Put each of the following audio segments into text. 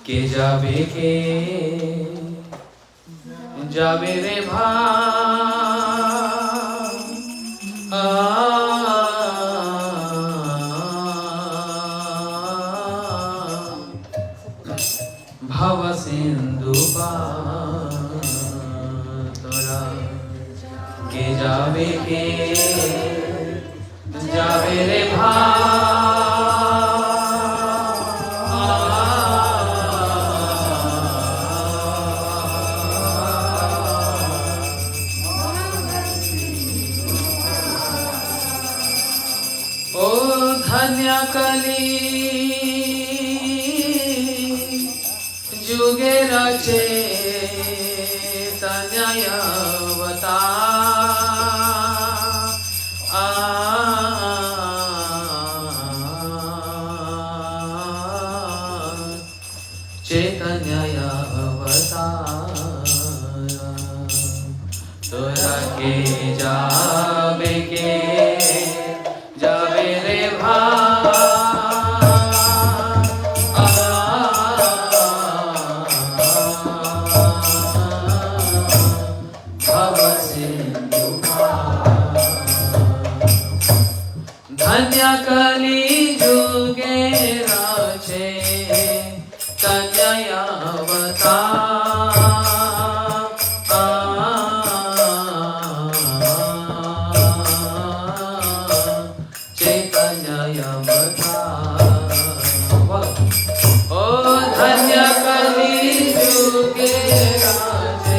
কে যাবে রে ভাব সিন্ধু তোরা কে যাবে রে ओ धन्य कली जुगे रचे तनयवता चैतन्यवता तोरा के जावे रे धन्य कली जुगे राचे तनयवता चैतन्यवता ओ धन्य कली जुगे राचे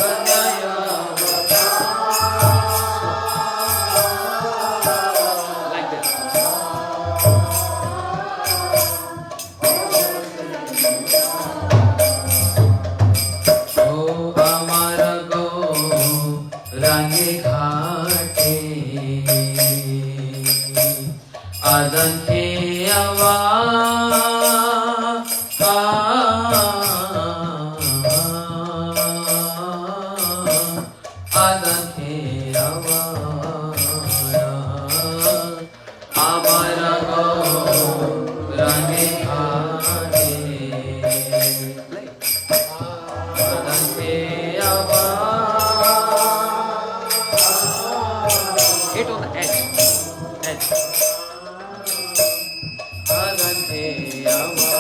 तनयवता like that. ओ अमर गो रंगे घाटे आदन के आवा आदन के आवा अमर गो रंगे घाटे आदन के आवा hit on the edge आदन के आवा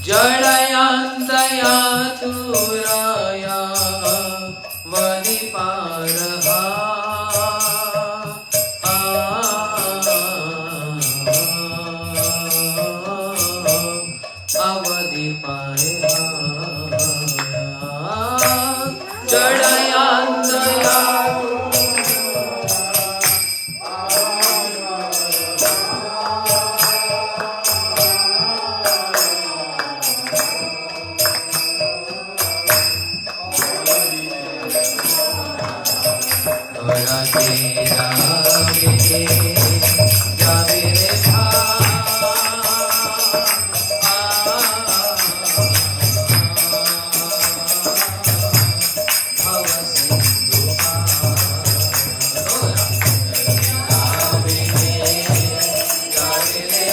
जड़यंतया तुराया वनि पारहा अवधि पाए जड़यंतया तोरा के जावे रे भाव सिंधु तोरा जावे रे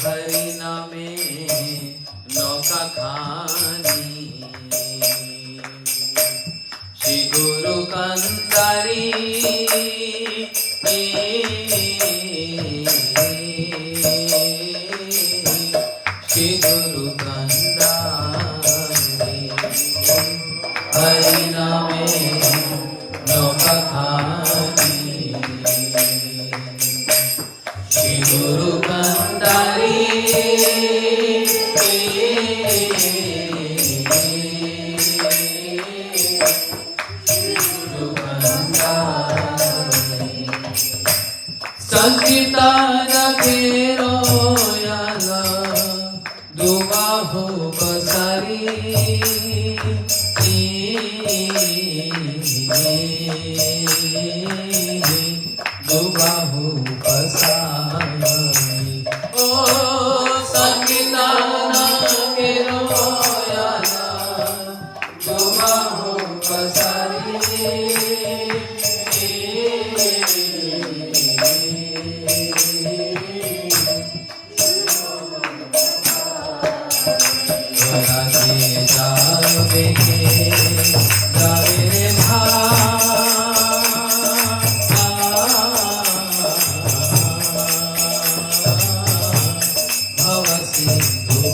हरि नामे नौका खानी श्री गुरु कंदारी श्री गुरु कंदारी हरि नामे नौका खानी श्री गुरु कंदारी संकीर्तन केरो याला दुबाहु बसारी दुबाहु बसारी ओ संकीर्तन केरो राधे जावे के जावे रे भव सिंधु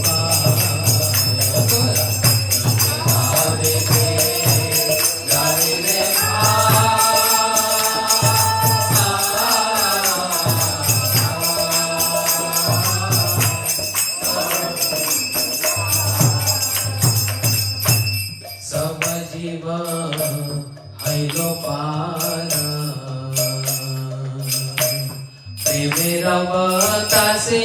जावे के जावे रे सब जीव हैलो पार प्रेमे रवतासे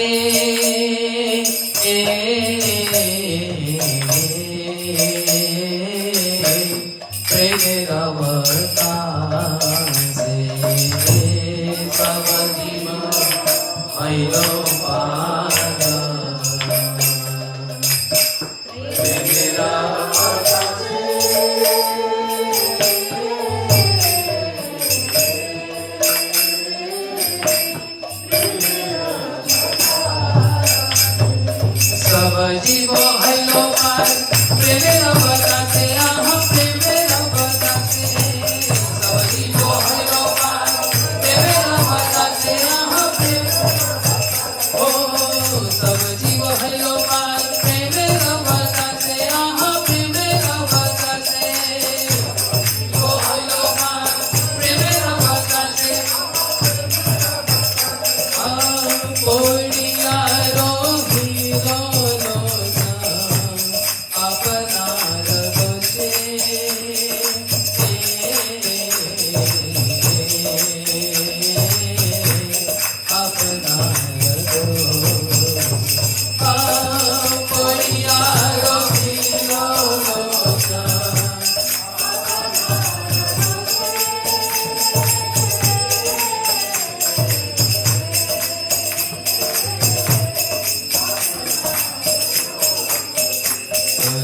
प्रेमे रवतासे सब जीव हैलो पार प्रेमे रवतासे सब जीव हैलो पार प्रेमे रवतासे प्रेमे रवतासे सब जीव हैलो पार प्रेमे रवतासे ओ सब जीव हैलो पार प्रेमे रवतासे प्रेमे रवतासे ओ हैलो पार प्रेमे रवतासे कोडिया रोहिलो अपनार दोषे अपनार कोडिया रोहिलो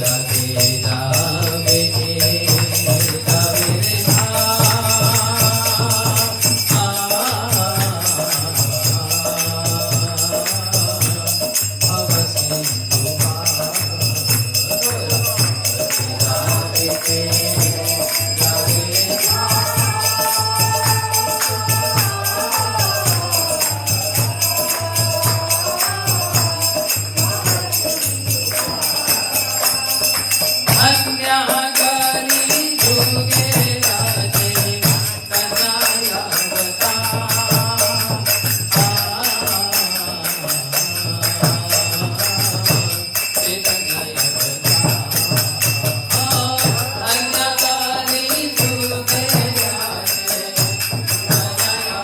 राधे जावे के जावे रे भव सिंधु जावे के जावे रे अन्यागरी जुगे राजे कन्हैया बता कन्हैया बता अन्यागरी जुगे राजे कन्हैया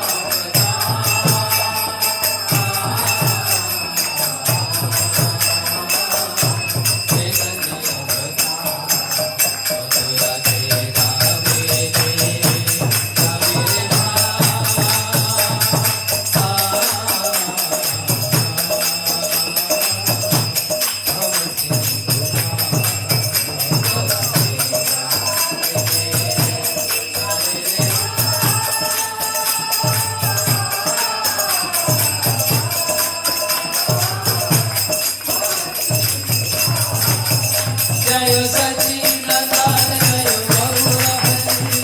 जय सच्चिदानंद जय गौर हरि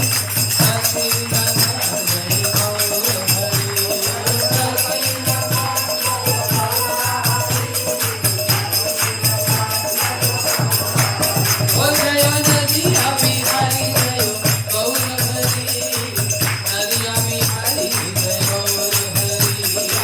सच्चिदानंद जय गौर हरि ओ जय नदिया बिहारी जय गौर हरि नदिया बिहारी जय गौर Hari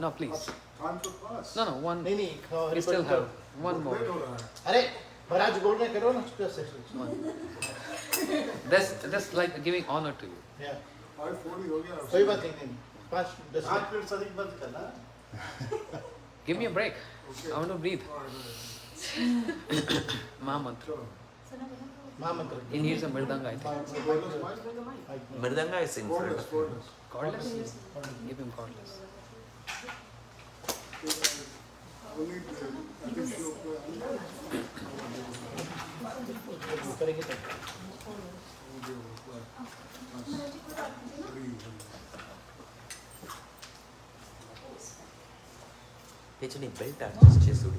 No, please. Time for class. No, one. नहीं नहीं We still have one more. Late हो रहा है. अरे महाराज गोल्ड में करो ना One. That's like giving honor to you. 5:40 हो गया. कोई बात नहीं 5-10 मिनट से अधिक बंद करना. Give me a break. Okay. I want to breathe. Mahamantra. चलो. महामंत्र He needs a mridanga, I think. Mridanga is in front Cordless, of cordless. Cordless? Give him cordless. Only additional play. करेंगे तो హెచ్ని belt adjust చేసుడు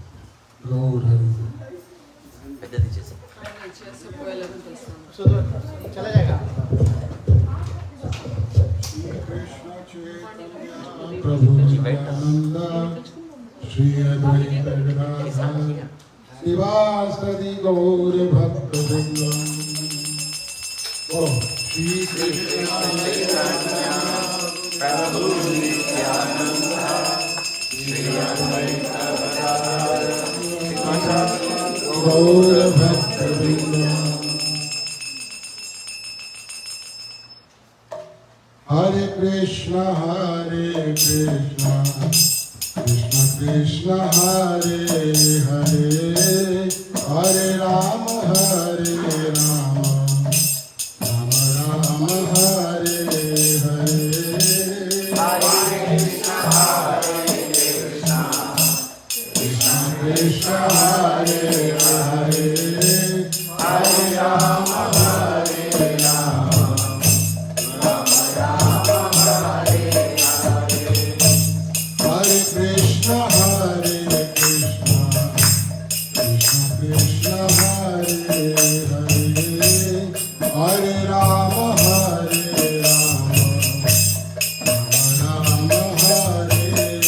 పెద్దది చేసి तो चला जाएगा Krishna Chaitanya प्रभु नित्यानंद श्री अद्वैत गदाधर शिवासदि गौर भक्त वृंदम बोलो श्री कृष्ण चैतन्य प्रभु नित्यानंद श्री अद्वैत गदाधर शिवासदि गौर भक्त वृंदम हरे कृष्ण कृष्ण कृष्ण हरे हरे हरे राम राम राम हरे हरे कृष्ण कृष्ण हरे हरे हरे राम हरे Krishna Krishna Hare Hare Hare Ram Ram Hare Hare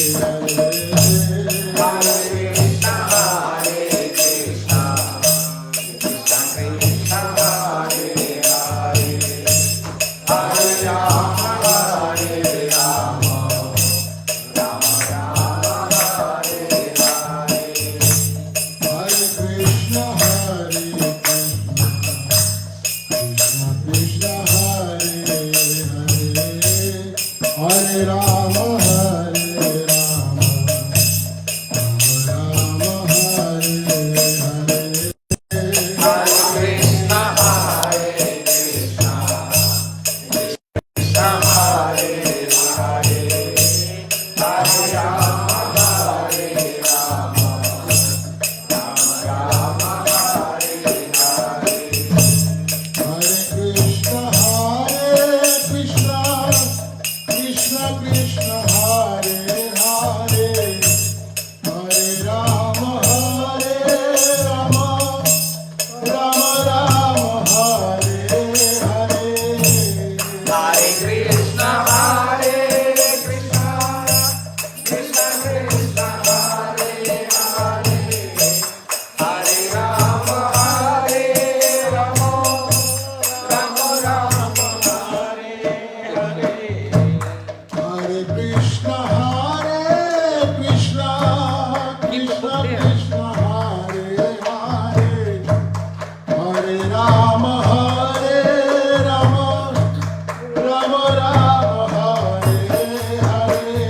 Hare Krishna Krishna Hare Hare Hare Ram Ram Hare Hare Hare Krishna Krishna Krishna Hare Hare Hare Ram Ram Ram Hare Hare Hare Krishna Krishna Krishna Krishna Hare Hare Hare Ram Ram Ram Hare Hare Hare Krishna, Hare Krishna, Krishna Krishna, Hare Hare, Hare Rama, Hare Rama, Rama Rama, Hare Hare. Hare Krishna Krishna Krishna Krishna Hare Hare Hare Ram Ram Ram Hare Hare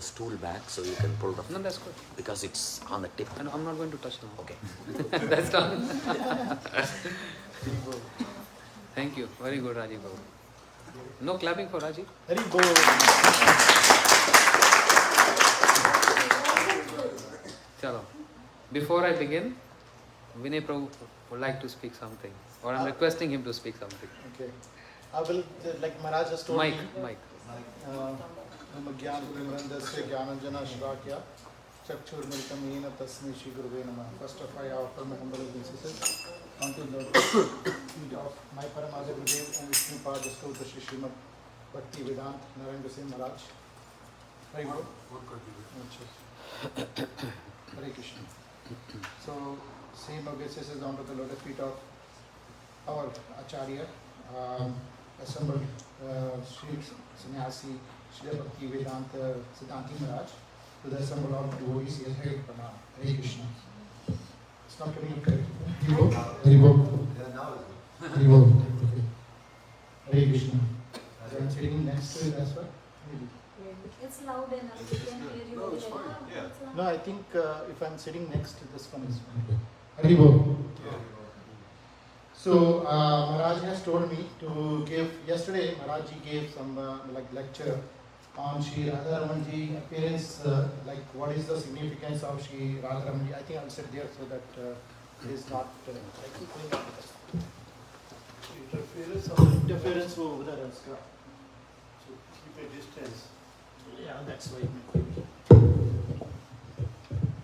stool back so you can pull the... No, that's good. Because it's on the tip. And I'm not going to touch now. Okay. That's done. Thank you. Very good, Rajiv Babu. No clapping for Rajiv? Hari Bol. Chalo. Before I begin, Vinay Prabhu would like to speak something. Or I'm requesting him to speak something. Okay. I will, like Maharaj has told Mike, me. Mike. ज्ञान गुरुमृंदस्य ज्ञानंजना श्राक्या चक्षुर्मिलितं येन तस्मै श्री गुरुवे नमः. First of all, I offer my humble obeisances unto the feet of my Paramahansa Gurudev and Vishnu Pada Stotra Shri Srimad Bhakti Vedanta Narendra Singh Maharaj. Very good. Hare Krishna. So, same obeisances onto the lotus feet of our Acharya, assembled Sri Sannyasi Shri Bhakti Vedanta Siddhanti Maharaj, to the assembled of devotees here. Hare Pranam. Hare Krishna. It's not coming in correct. Hare Bol. Hare Bol. Okay. Hare Krishna. So I'm sitting next to it as well. Maybe. It's loud enough. We can hear you. No, it's fine. Yeah. No, I think if I'm sitting next to this one is fine. Hare Bol. So Maharaj has told me to give, yesterday Maharaj ji gave some like lecture on Shri Radharaman ji appearance, like what is the significance of Shri Radharaman ji. I think I'll sit there so that it is not like interference over there. So keep a distance. Yeah, that's why.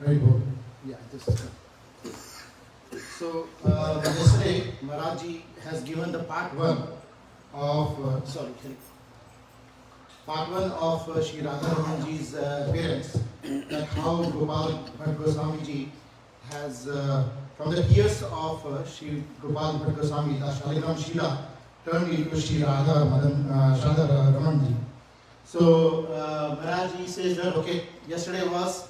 Hare Bol. Yeah, this is good. So yesterday Maharaj ji has given the part one of part one of Shri Radharaman ji's appearance. that how Gopal Bhatt Goswami ji has, from the tears of Shri Gopal Bhatt Goswami, the Shaligram Shila turned into Shri Radha Raman ji. So Maharaj ji says that, okay, yesterday was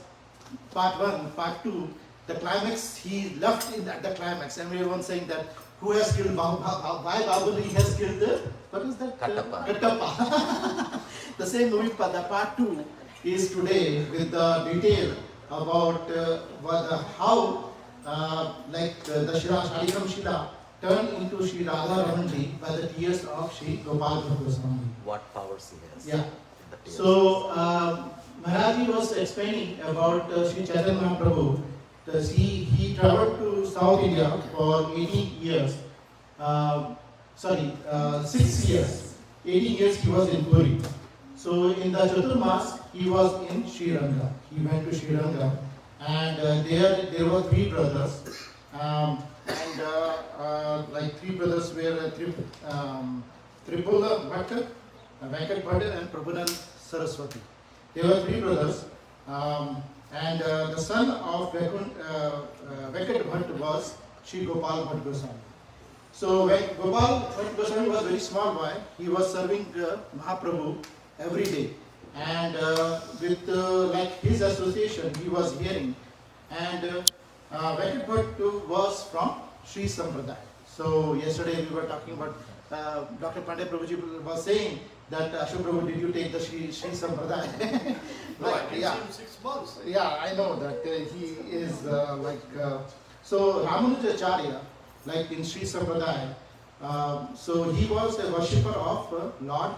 part 1, part 2, the climax, he left in the climax, and everyone saying that who has killed why Bahubali has killed what is that? Kattappa. Kattappa. The same movie, but the part 2 is today with the detail about how the Shalikam Shila turned into Shri Radha Ramanji by the tears of Shri Gopal Bhatt Goswami. What powers he has. Yeah. The tears. So Maharaji was explaining about Sri Chaitanya Mahaprabhu. He traveled to South India for 18 years. 6 years. 18 years he was in Puri. So in the Chaturmas, he was in Sri Ranga. He went to Sri Ranga, and there were 3 brothers. Three brothers were Tripula Bhatta, Venkat Bhatta, and Prabhunan Saraswati. They were 3 brothers, and the son of Venkat Bhatta was Sri Gopal Bhatt Goswami. So when Gopal Bhatt Goswami was a very small boy, he was serving Mahaprabhu every day, and with his association, he was hearing, and Venkat Bhatt was from Sri Sampradaya. So yesterday we were talking about Dr. Pandey Prabhuji was saying that Ashok Prabhu, did you take the Sri Sampradaya? Yeah. 6 months. Yeah, I know that he is so Ramanujacharya, like in Sri Sampradaya, so he was a worshipper of Lord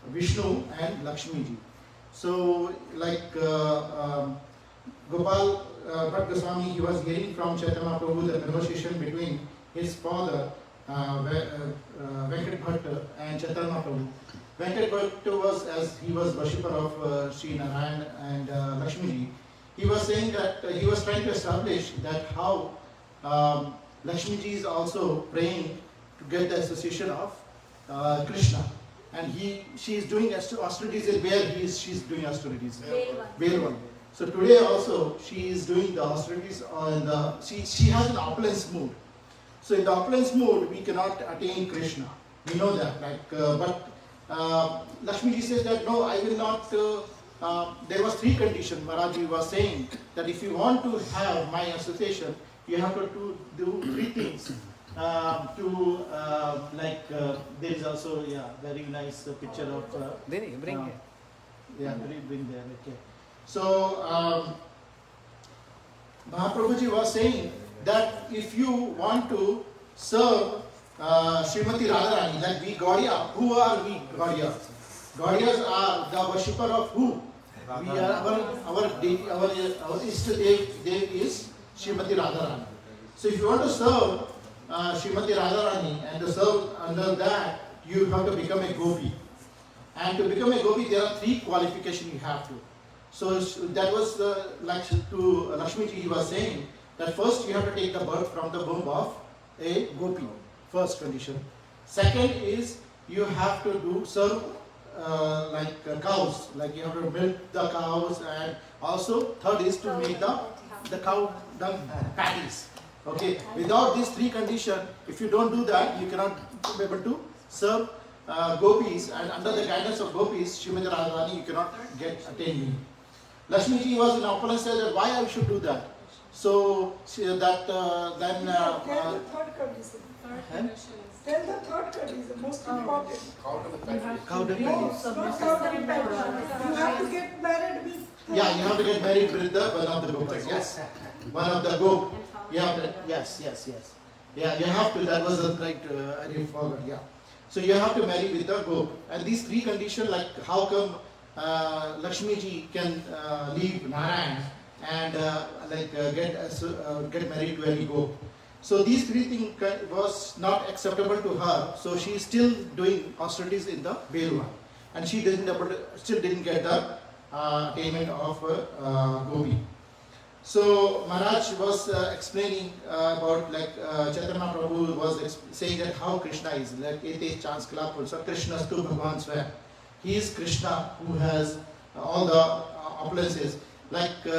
Vishnu and Lakshmi ji. So Gopal Bhatt Goswami, he was hearing from Chaitanya Mahaprabhu the conversation between his father Venkat Bhatt and Chaitanya Mahaprabhu. Venkat Bhatt was, as he was worshipper of Sri Narayan and Lakshmi ji, he was saying that he was trying to establish that how Lakshmi ji is also praying to get the association of Krishna, and she is doing austerities where she is doing austerities. Belwan. So today also she is doing the austerities on the she has an opulence mood. So in the opulence mood we cannot attain Krishna. We know that. But Lakshmi ji says that no, I will not. There was 3 conditions. Maharaji was saying that if you want to have my association, you have to do 3 things. There is also very nice picture of. Dini, bring it. Yeah, bring there. Okay. So Mahaprabhuji was saying that if you want to serve Srimati Radharani, like we Gaudiya, who are we Gaudiya? Gaudiyas are the worshipper of who? We are our deity, our Ishtadev is Srimati Radharani. So if you want to serve Srimati Radharani and to serve under that, you have to become a gopi. And to become a gopi, there are 3 qualifications you have to. So that was like to Lakshmi ji, he was saying that first you have to take the birth from the womb of a gopi, first condition. Second is you have to serve cows, like you have to milk the cows, and also third is to make the cow dung patties. Okay, without these 3 conditions, if you don't do that, you cannot be able to serve gopis, and under the guidance of gopis, Srimati Radharani, you cannot attain me. Lakshmi ji was in opulence, said that why I should do that. So then Tell the third condition. Tell the third condition, most important. cow dung No, patties. not cow dung patties. You have to get married with. Yeah, you have to get married with one of the gopas. Yes, one of the gop. Yes. Yeah, you have to. That was the right. I didn't forget. Yeah. So you have to marry with the gop. And these 3 conditions, like how come Lakshmi ji can leave Narayan and get married to any gop. So these 3 things was not acceptable to her. So she is still doing austerities in the Belwa, and she still didn't get the attainment of gopi. So Maharaj was explaining about Chaitanya Mahaprabhu was saying that how Krishna is like Ete Chans Kalapur. So Krishna Stu Bhagwan Swayam. He is Krishna who has all the opulences.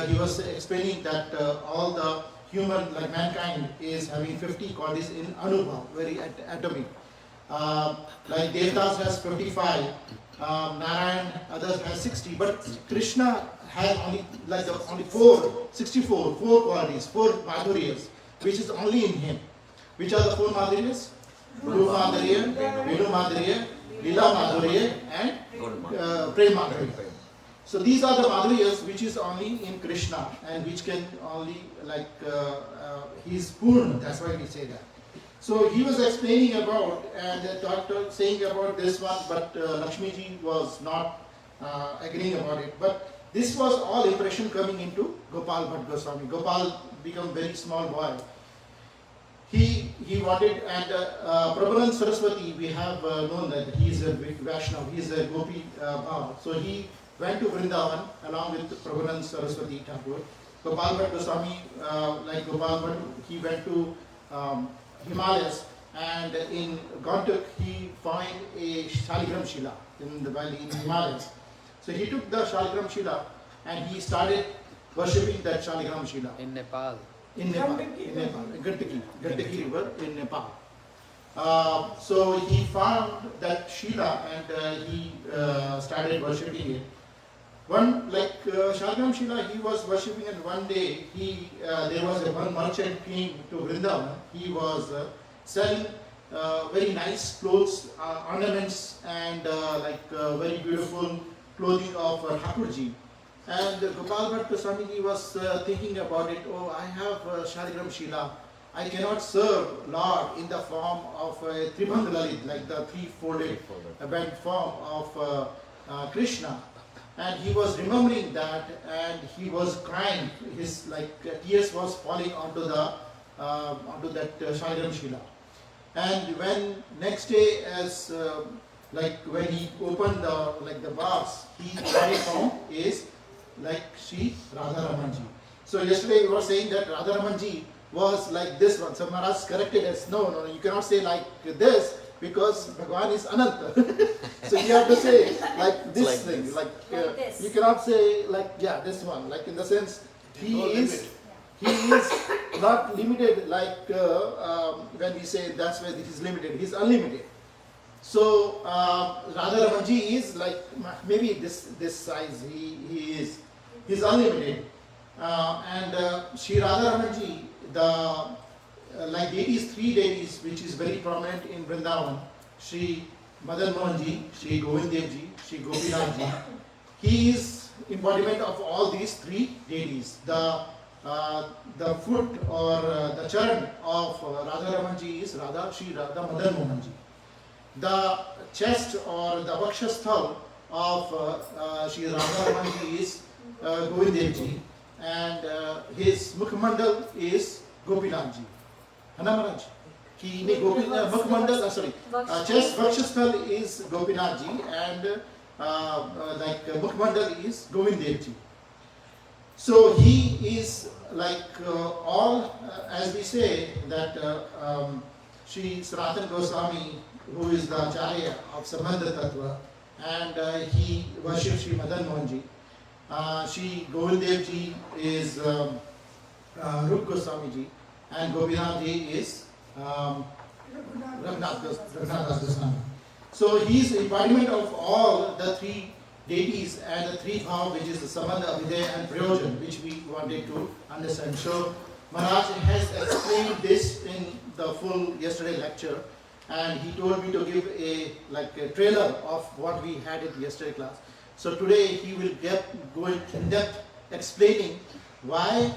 he was explaining that all the human, like mankind, is having 50 qualities in Anubhav, very atomic. Like Devtas has 55, Narayan, others has 60, but Krishna has only only 64 qualities, 4 madhuryas, which is only in him. Which are the 4 madhuryas? Rupa Madhurya, Venu Madhurya, Lila Madhurya, and Prem Madhurya. So these are the madhuryas which is only in Krishna and which can only he is Purna, that's why we say that. So he was explaining about and the doctor saying about this one, but Lakshmi ji was not agreeing about it. But this was all impression coming into Gopal Bhatt Goswami. Gopal became very small boy. He wanted, and Prabhupada Saraswati, we have known that he is a Vaishnava, he is a Gopi Bhav. So he went to Vrindavan along with Prabhupada Saraswati Thakur. Gopal Bhatt Goswami, like Gopal Bhatt, he went to Himalayas, and in Gontuk he found a Shaligram Shila in the valley in Himalayas. So he took the Shaligram Shila and he started worshipping that Shaligram Shila. In Nepal. In Nepal, Gandaki river in Nepal. So he found that Shila and he started worshipping it. One Shaligram Shila, he was worshipping, and one day there was one merchant came to Vrindavan. He was selling very nice clothes, ornaments, and very beautiful clothing of Thakurji. And Gopal Bhatt Goswami was thinking about it. Oh, I have Shaligram Shila. I cannot serve Lord in the form of a Tribandh Lalit, like the three-folded bent form of Krishna. And he was remembering that, and he was crying. His tears was falling onto that Shaligram Shila. And when next day, as when he opened the box, he found is Shri Radharamanji. So yesterday we were saying that Radharamanji was like this one. So Maharaj corrected us. No, you cannot say like this because Bhagavan is Ananta. So you have to say like this thing. This. You cannot say this one. Like in the sense he is not limited when we say that's where this is limited. He is unlimited. So Radharamanji is maybe this size. He's unlimited. And Shri Radharamanji, the deities, 3 deities which is very prominent in Vrindavan, Shri Madan Mohanji, Shri Govind Devji, Shri Gopinathji. He is embodiment of all these 3 deities. The foot or the charan of Radharamanji is Shri Radha Madan Mohanji. The chest or the vakshasthal of Shri Radharamanji is Govind Devji, and his Mukhmandal is Gopinathji. Hanamaraj. Chest vakshasthal is Gopinathji, and Mukhmandal is Govind Devji. So he is all, as we say that Shri Sanatana Goswami, who is the Acharya of Sambandha Tattva, and he worships Shri Madan Mohanji. Shri Govind Devji is Rup Goswamiji, and Gopinathji is Raghunath Goswami. So he is embodiment of all the 3 deities and the 3 bhav, which is the Sambandha, Abhidheya and Prayojan, which we wanted to understand. So Maharaj has explained this in the full yesterday lecture, and he told me to give a trailer of what we had in yesterday class. So today he will go in depth explaining why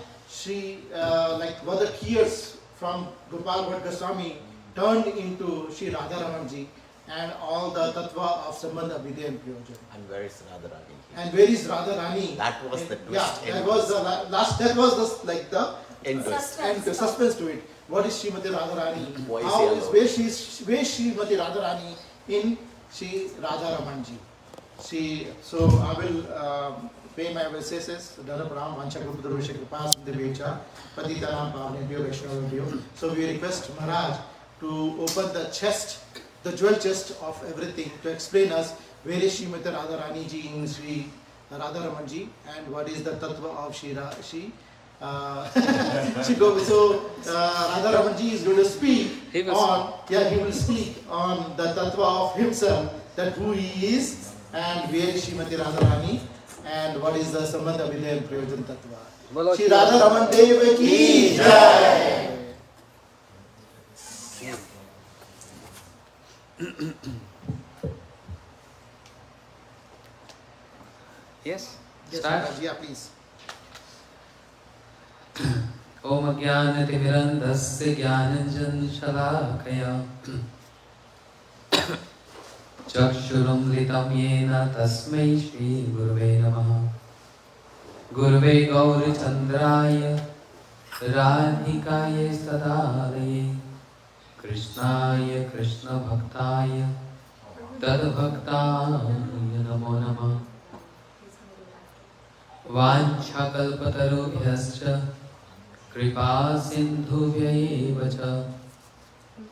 what the tears from Gopal Bhatt Goswami turned into Shri Radharamanji and all the tattva of Sambandha, Abhidheya and Prayojan. And where is Radharani? And where is Radharani? That was the twist. Yeah, that was the last. That was the end twist. And the suspense to it. What is Srimati Radharani? Why is How he is alone? where is Srimati Radharani in Shri Radharamanji? So I will pay my obeisances. Dhanapram, Vanchakrupa, Rushakripa, Sindhivyecha, Patitanam, Pavnebhyo, Vaishnavabhyo. So we request Maharaj to open the chest, the jewel chest of everything, to explain us where is Srimati Radharani ji in Shri Radha Raman ji, and what is the tattva of she goes. So Radha Raman ji is going to speak He will on he will speak on the tattva of himself, that who he is and where is Srimati Radharani and what is the Sambandha Vidya and Prayojan tattva. Bolo Shri Radha Raman Dev ki jai. Yes? Yes, Start. Maharaj, yeah, please. Om Ajnanatimirandasya Jnananjanशलाकया Chakshurumritam Yena Tasmai Shri Gurave Namaha Gurave Gauri Chandraya Radhikaya Sadaraye Krishnaya Krishna Bhaktaya Tad Bhaktaya Namo Namah Vanchakalpatarubhyascha Kripa Sindhubhya cha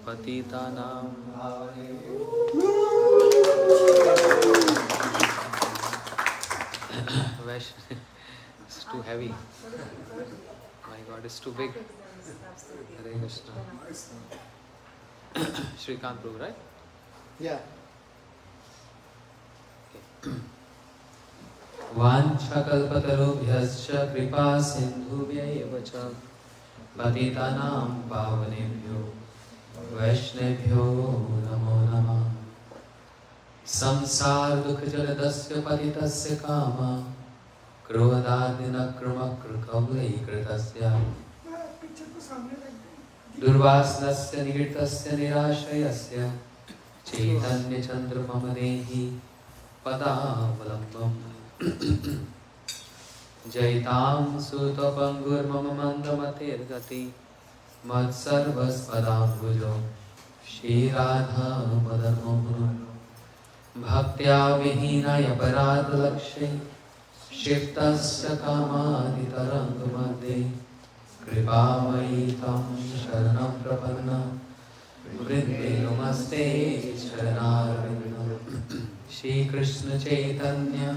Patitanam It's too heavy. My God, it's too big. Hare Krishna. Shrikant Prabhu, right? Yeah. Vanchakalpatarubhyascha kripa sindhubhya cha patitanam pavanebhyo vaishnebhyo namo namah samsar dukha jaladasya patitasya kama krodadina krama krukavlai kritasya Picture को सामने रख दे. durvasnasya nirtasya nirashayasya chaitanya chandra mamadehi padavalamvam Jaitam Sutta Pangur Mama Mandamatir Gati Mad Sarvas Padam Gujo Shri Radha Madan Mohan Bhaktya Vihinaya Parad Lakshe Shiftasya Kamadi Tarang Madhe Kripamayi Tam Sharanam Prapanna Vrinde Namaste Sharanarvinda Shri Krishna Chaitanya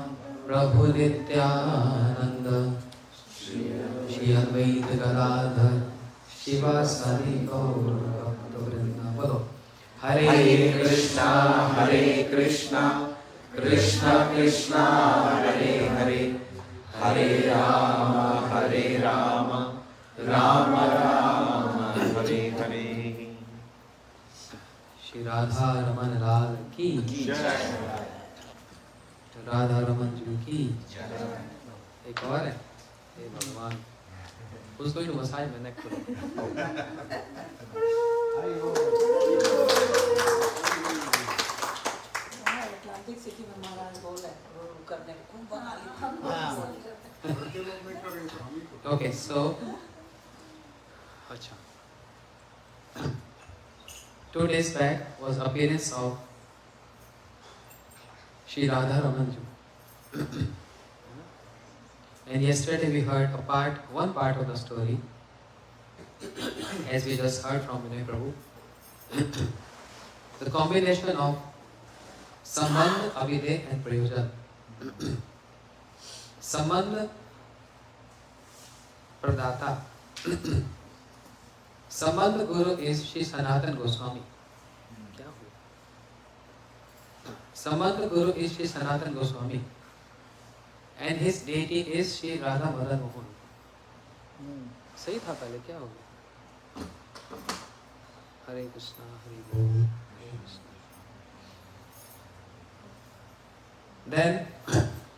Prabhu Nityananda Shri Advaita Gadadhar Shivasadi Gaur Bhakta Vrinda. Hare Krishna, Hare Krishna, Krishna Krishna, Hare Hare, Hare Rama, Hare Rama, Rama Rama, Hare Hare. Shri Radha Raman Lal ki Jai. Radha Raman ji की एक और है हे भगवान who's going to massage my neck today? Atlantic city में महाराज बोल है करने को बना ली. लड़के लोग नहीं करेंगे तो हम ही करेंगे. Okay, so अच्छा 2 days back was appearance of Shri Radha Raman ji. And yesterday we heard one part of the story, as we just heard from Vinay Prabhu. The combination of Sambandh, Abhideh and Prayojan. Sambandh, Pradata. Sambandh Guru is Shri Sanatan Goswami. Sambandh Guru is Shri Sanatan Goswami, and his deity is Shri Radha Madan Mohan. सही था पहले क्या हो गया? हरे कृष्णा हरे बोल हरे Krishna. Then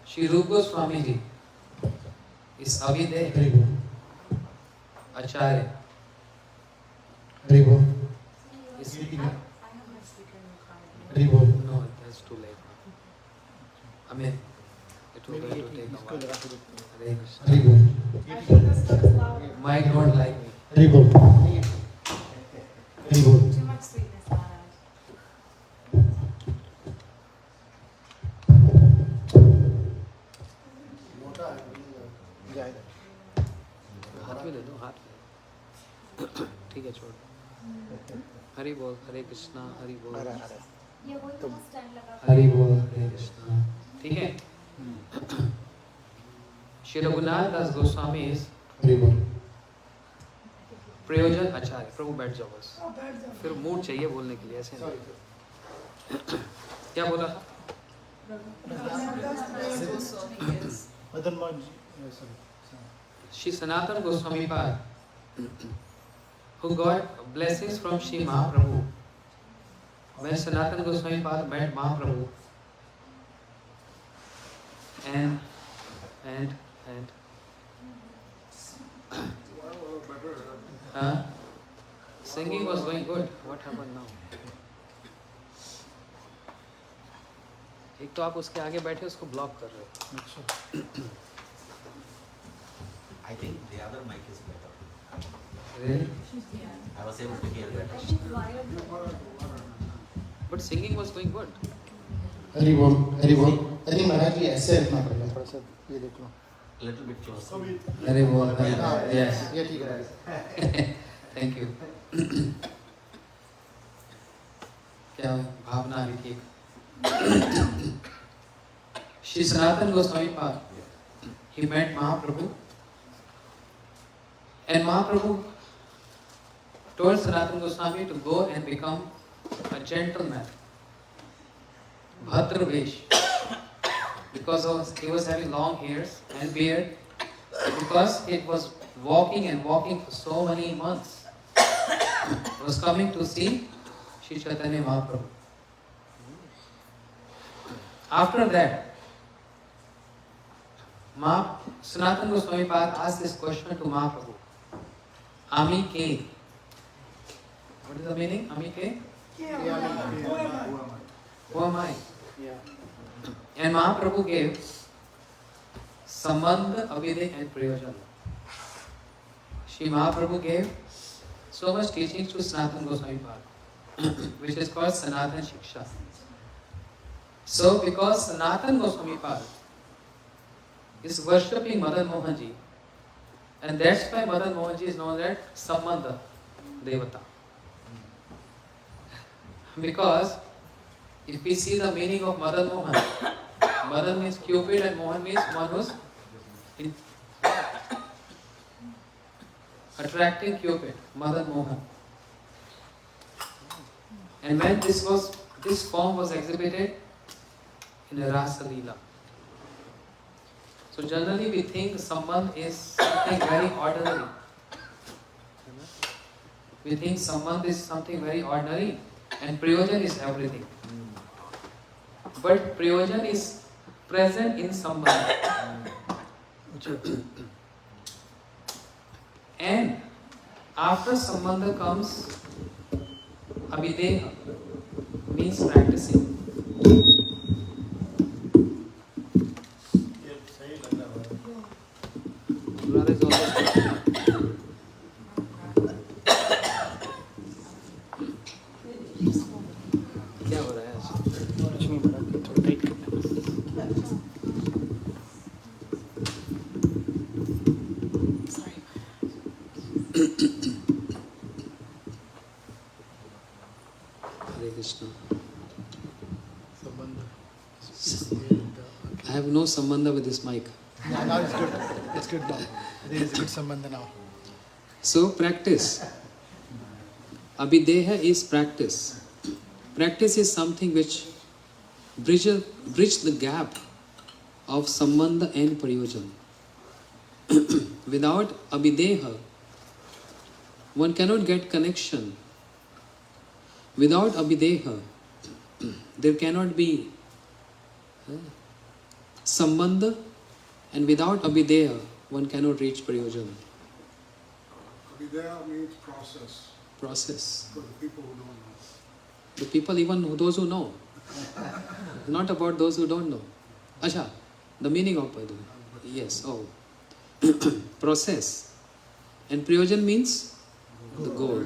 Shri Rupa Goswami ji is Abhideh Hare Bol. Acharya. Hare Bol. Is Hare Bol. no, that's too late. I mean, it will going to take a while. Hare Krishna. Hare Bol. Might not like me. Hare Bol. Hare Bol. Too much sweetness, Maharaj. मोटा है. जाएगा. हाथ में दे दो हाथ में. ठीक है छोड़. हरि बोल हरे कृष्णा हरि बोल ये वही तो स्टैंड लगा. हरि बोल हरे कृष्णा. ठीक है. Shri Raghunath Das Goswami is Hari बोल प्रयोजन आचार्य. प्रभु बैठ जाओ बस. हाँ, बैठ जाओ। फिर मूड चाहिए बोलने के लिए ऐसे नहीं. Sorry. क्या बोला था? Madan Mohan ji, sorry. Shri Sanatana Goswami Pad, who got blessings from Shri Mahaprabhu. When Sanatana Goswami Pad met Mahaprabhu, and singing was going good. What happened now? एक तो आप उसके आगे बैठे उसको ब्लॉक कर रहे हो. I think the other mic is better. Really? I was able to hear I better. think wired. But singing was going good. Hari बोल हरि बोल. I think महाराज जी ऐसे रखना पड़ेगा. थोड़ा सा ये देख लो. A little bit closer. Hari बोल. Yes. ये ठीक है. Thank you. क्या भावना आ रही थी? Shri Sanatana Goswami Pad, he met Mahaprabhu, and Mahaprabhu told Sanatana Goswami to go and become a gentleman, Bhadra Vesh, because he was having long hairs and beard, because it was walking and walking for so many months. He was coming to see Shri Chaitanya Mahaprabhu. After that, Sanatana Goswami Pad asked this question to Mahaprabhu. Ami ke? What is the meaning? Ami ke? Who am I? And Mahaprabhu gave Sambandha, Abhidhe and Prayojan. Shri Mahaprabhu gave so much teachings to Sanatana Goswami Pad, which is called Sanatana Shiksha. So, because Sanatana Goswami Pad is worshipping Madan Mohan Ji, and that's why Madan Mohan Ji is known as Sambandha Devata. Because if we see the meaning of Madan Mohan, Madan means Cupid and Mohan means one who's attracting Cupid, Madan Mohan. And when this form was exhibited in a Rasa Leela. So generally we think Sambandh is something very ordinary. We think Sambandh is something very ordinary and Prayojan is everything. But Prayojan is present in Sambandh. And after Sambandha comes Abhideha, means practicing. Brother is also क्या हो रहा है आज? कुछ नहीं बड़ा थोड़ा tight करना. Hare Krishna. Sambandha. I have no sambandha with this mic. Yeah, now it's good. It's good now. There is a good sambandha now. So practice. Abhideha is practice. Practice is something which bridge the gap of sambandha and prayojan. Without abhideha, one cannot get connection. Without abhideha, there cannot be sambandha, and without abhideha, one cannot reach prayojan. Abhidaya means process Process. for the people who don't know. The people, even those who know, not about those who don't know. Acha, the meaning of Padu. Yes, oh. Process. And Prayojan means the goal.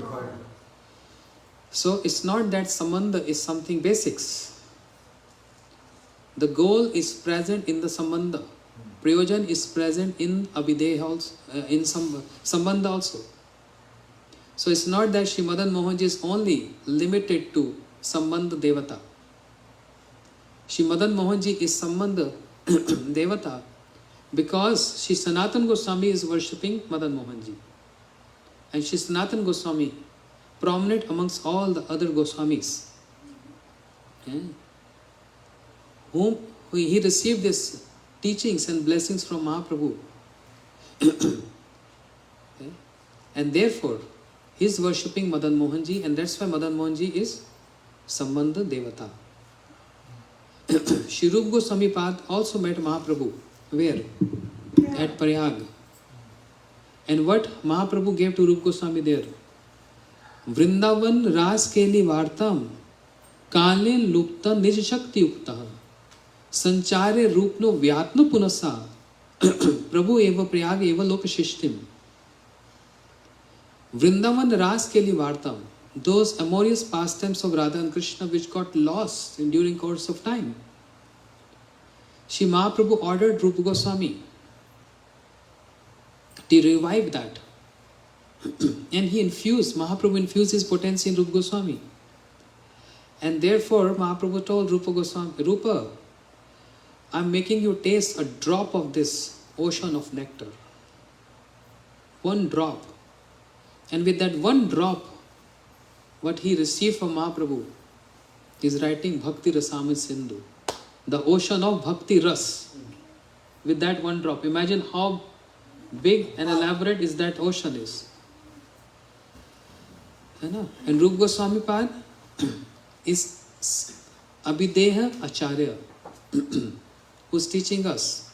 So it's not that Sambandha is something basics. The goal is present in the Sambandha. Prayojan is present in Abhideha also, in Sambandha also. So it's not that Shri Madan Mohan Ji is only limited to Sambandha Devata. Shri Madan Mohan Ji is Sambandha Devata Because Shri Sanatan Goswami is worshipping Madan Mohanji. And Shri Sanatan Goswami, prominent amongst all the other Goswamis, whom he received these teachings and blessings from Mahaprabhu. And therefore, he is worshipping Madan Mohanji, and that's why Madan Mohanji is Sambandha Devata. Shri Rupa Goswami Pad also met Mahaprabhu. Where? At Prayag. And what Mahaprabhu gave to Rupa Goswami there? Vrindavan Ras Keli Vartam Kale Lupta Nij Shakti Ukta Sanchare Rupno Vyatno Punasa Prabhu Eva Prayag Eva Lokashishtim. Vrindavan Ras Keli Vartam, those amorous pastimes of Radha and Krishna which got lost in during course of time. Shri Mahaprabhu ordered Rupa Goswami to revive that. And Mahaprabhu infused his potency in Rupa Goswami. And therefore Mahaprabhu told Rupa Goswami, Rupa, I am making you taste a drop of this ocean of nectar. One drop. And with that one drop, what he received from Mahaprabhu, he is writing Bhakti Rasamrita Sindhu, the ocean of Bhakti Ras. With that one drop, imagine how big and elaborate is that ocean is. And Rupa Goswami Pad is Abhideha Acharya, who is teaching us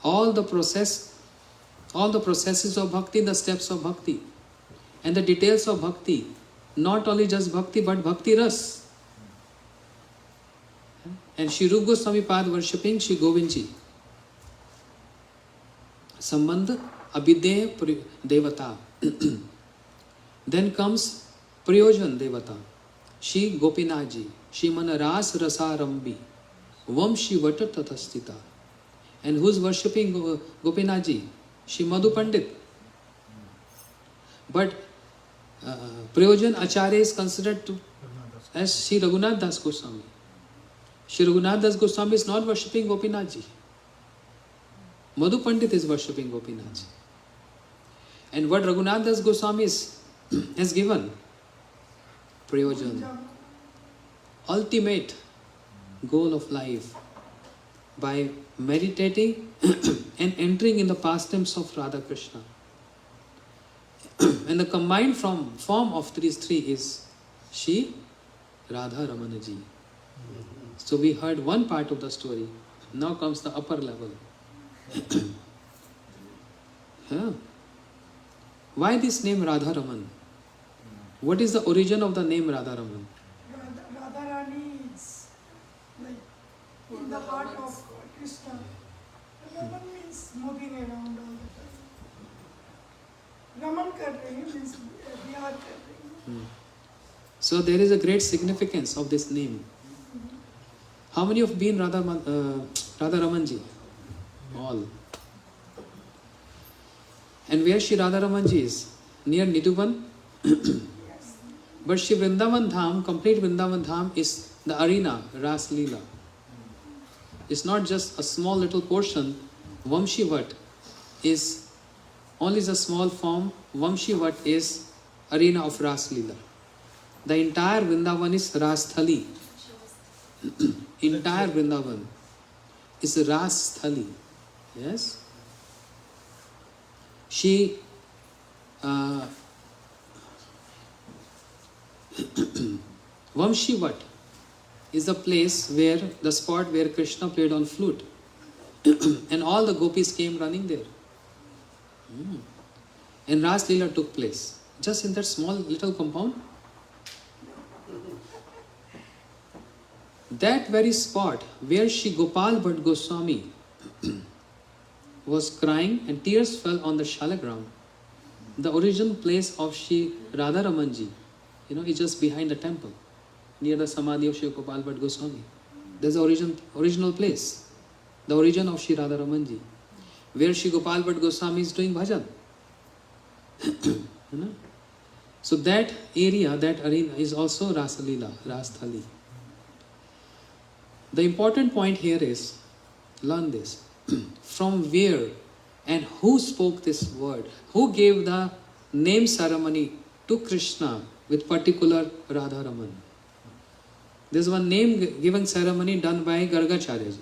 all the processes of bhakti, the steps of bhakti, and the details of bhakti. Not only just bhakti, but bhakti ras. And Shri Rupa Goswami Pad worshipping Shri Govindji. Sambandha Abhideya Devata. Then comes Prayojan Devata. Shri Gopinathji. Shri Manaras Rasarambi. Vamshi Vata Tathastita. And who is worshipping Gopinathji? Shri Madhu Pandit. But Prayojan Acharya is considered as Shri Raghunath Das Goswami. Shri Raghunath Das Goswami is not worshipping Gopinathji. Madhu Pandit is worshipping Gopinathji. And what Raghunath Das Goswami has given? Prayojan. Ultimate goal of life. By meditating and entering in the pastimes of Radha Krishna. And the combined form of these three is Shri Radha Ramanaji. So we heard one part of the story. Now comes the upper level. Why this name Radha Raman? What is the origin of the name Radha Raman? Radharani is like in the heart of Krishna. Raman means moving around all the time. Raman kar rahi means Vihar kar rahi. So there is a great significance of this name. How many have been Radha Ramanji? All. And where Shri Radha Ramanji is? Near Nidhuban. But Shri Vrindavan Dham, complete Vrindavan Dham is the arena, Ras Leela. It's not just a small little portion. Vamshivat is only the small form. Vamshivat is arena of Ras Leela. The entire Vrindavan is Ras Thali. Entire Vrindavan is Ras Thali. Yes? She Vamshivat is the place where the spot where Krishna played on flute. And all the gopis came running there. And Ras Leela took place. Just in that small little compound. That very spot where Shri Gopal Bhatt Goswami was crying and tears fell on the shalagram. The original place of Shri Radha Ramanji, is just behind the temple, near the Samadhi of Shri Gopal Bhatt Goswami. There's the original place, the origin of Shri Radha Ramanji, where Shri Gopal Bhatt Goswami is doing bhajan. So that area, that arena is also Rasa Leela, Ras Thali. The important point here is, learn this. from where and who spoke this word? Who gave the name ceremony to Krishna with particular Radha Raman? There's one name given ceremony done by Gargacharya ji.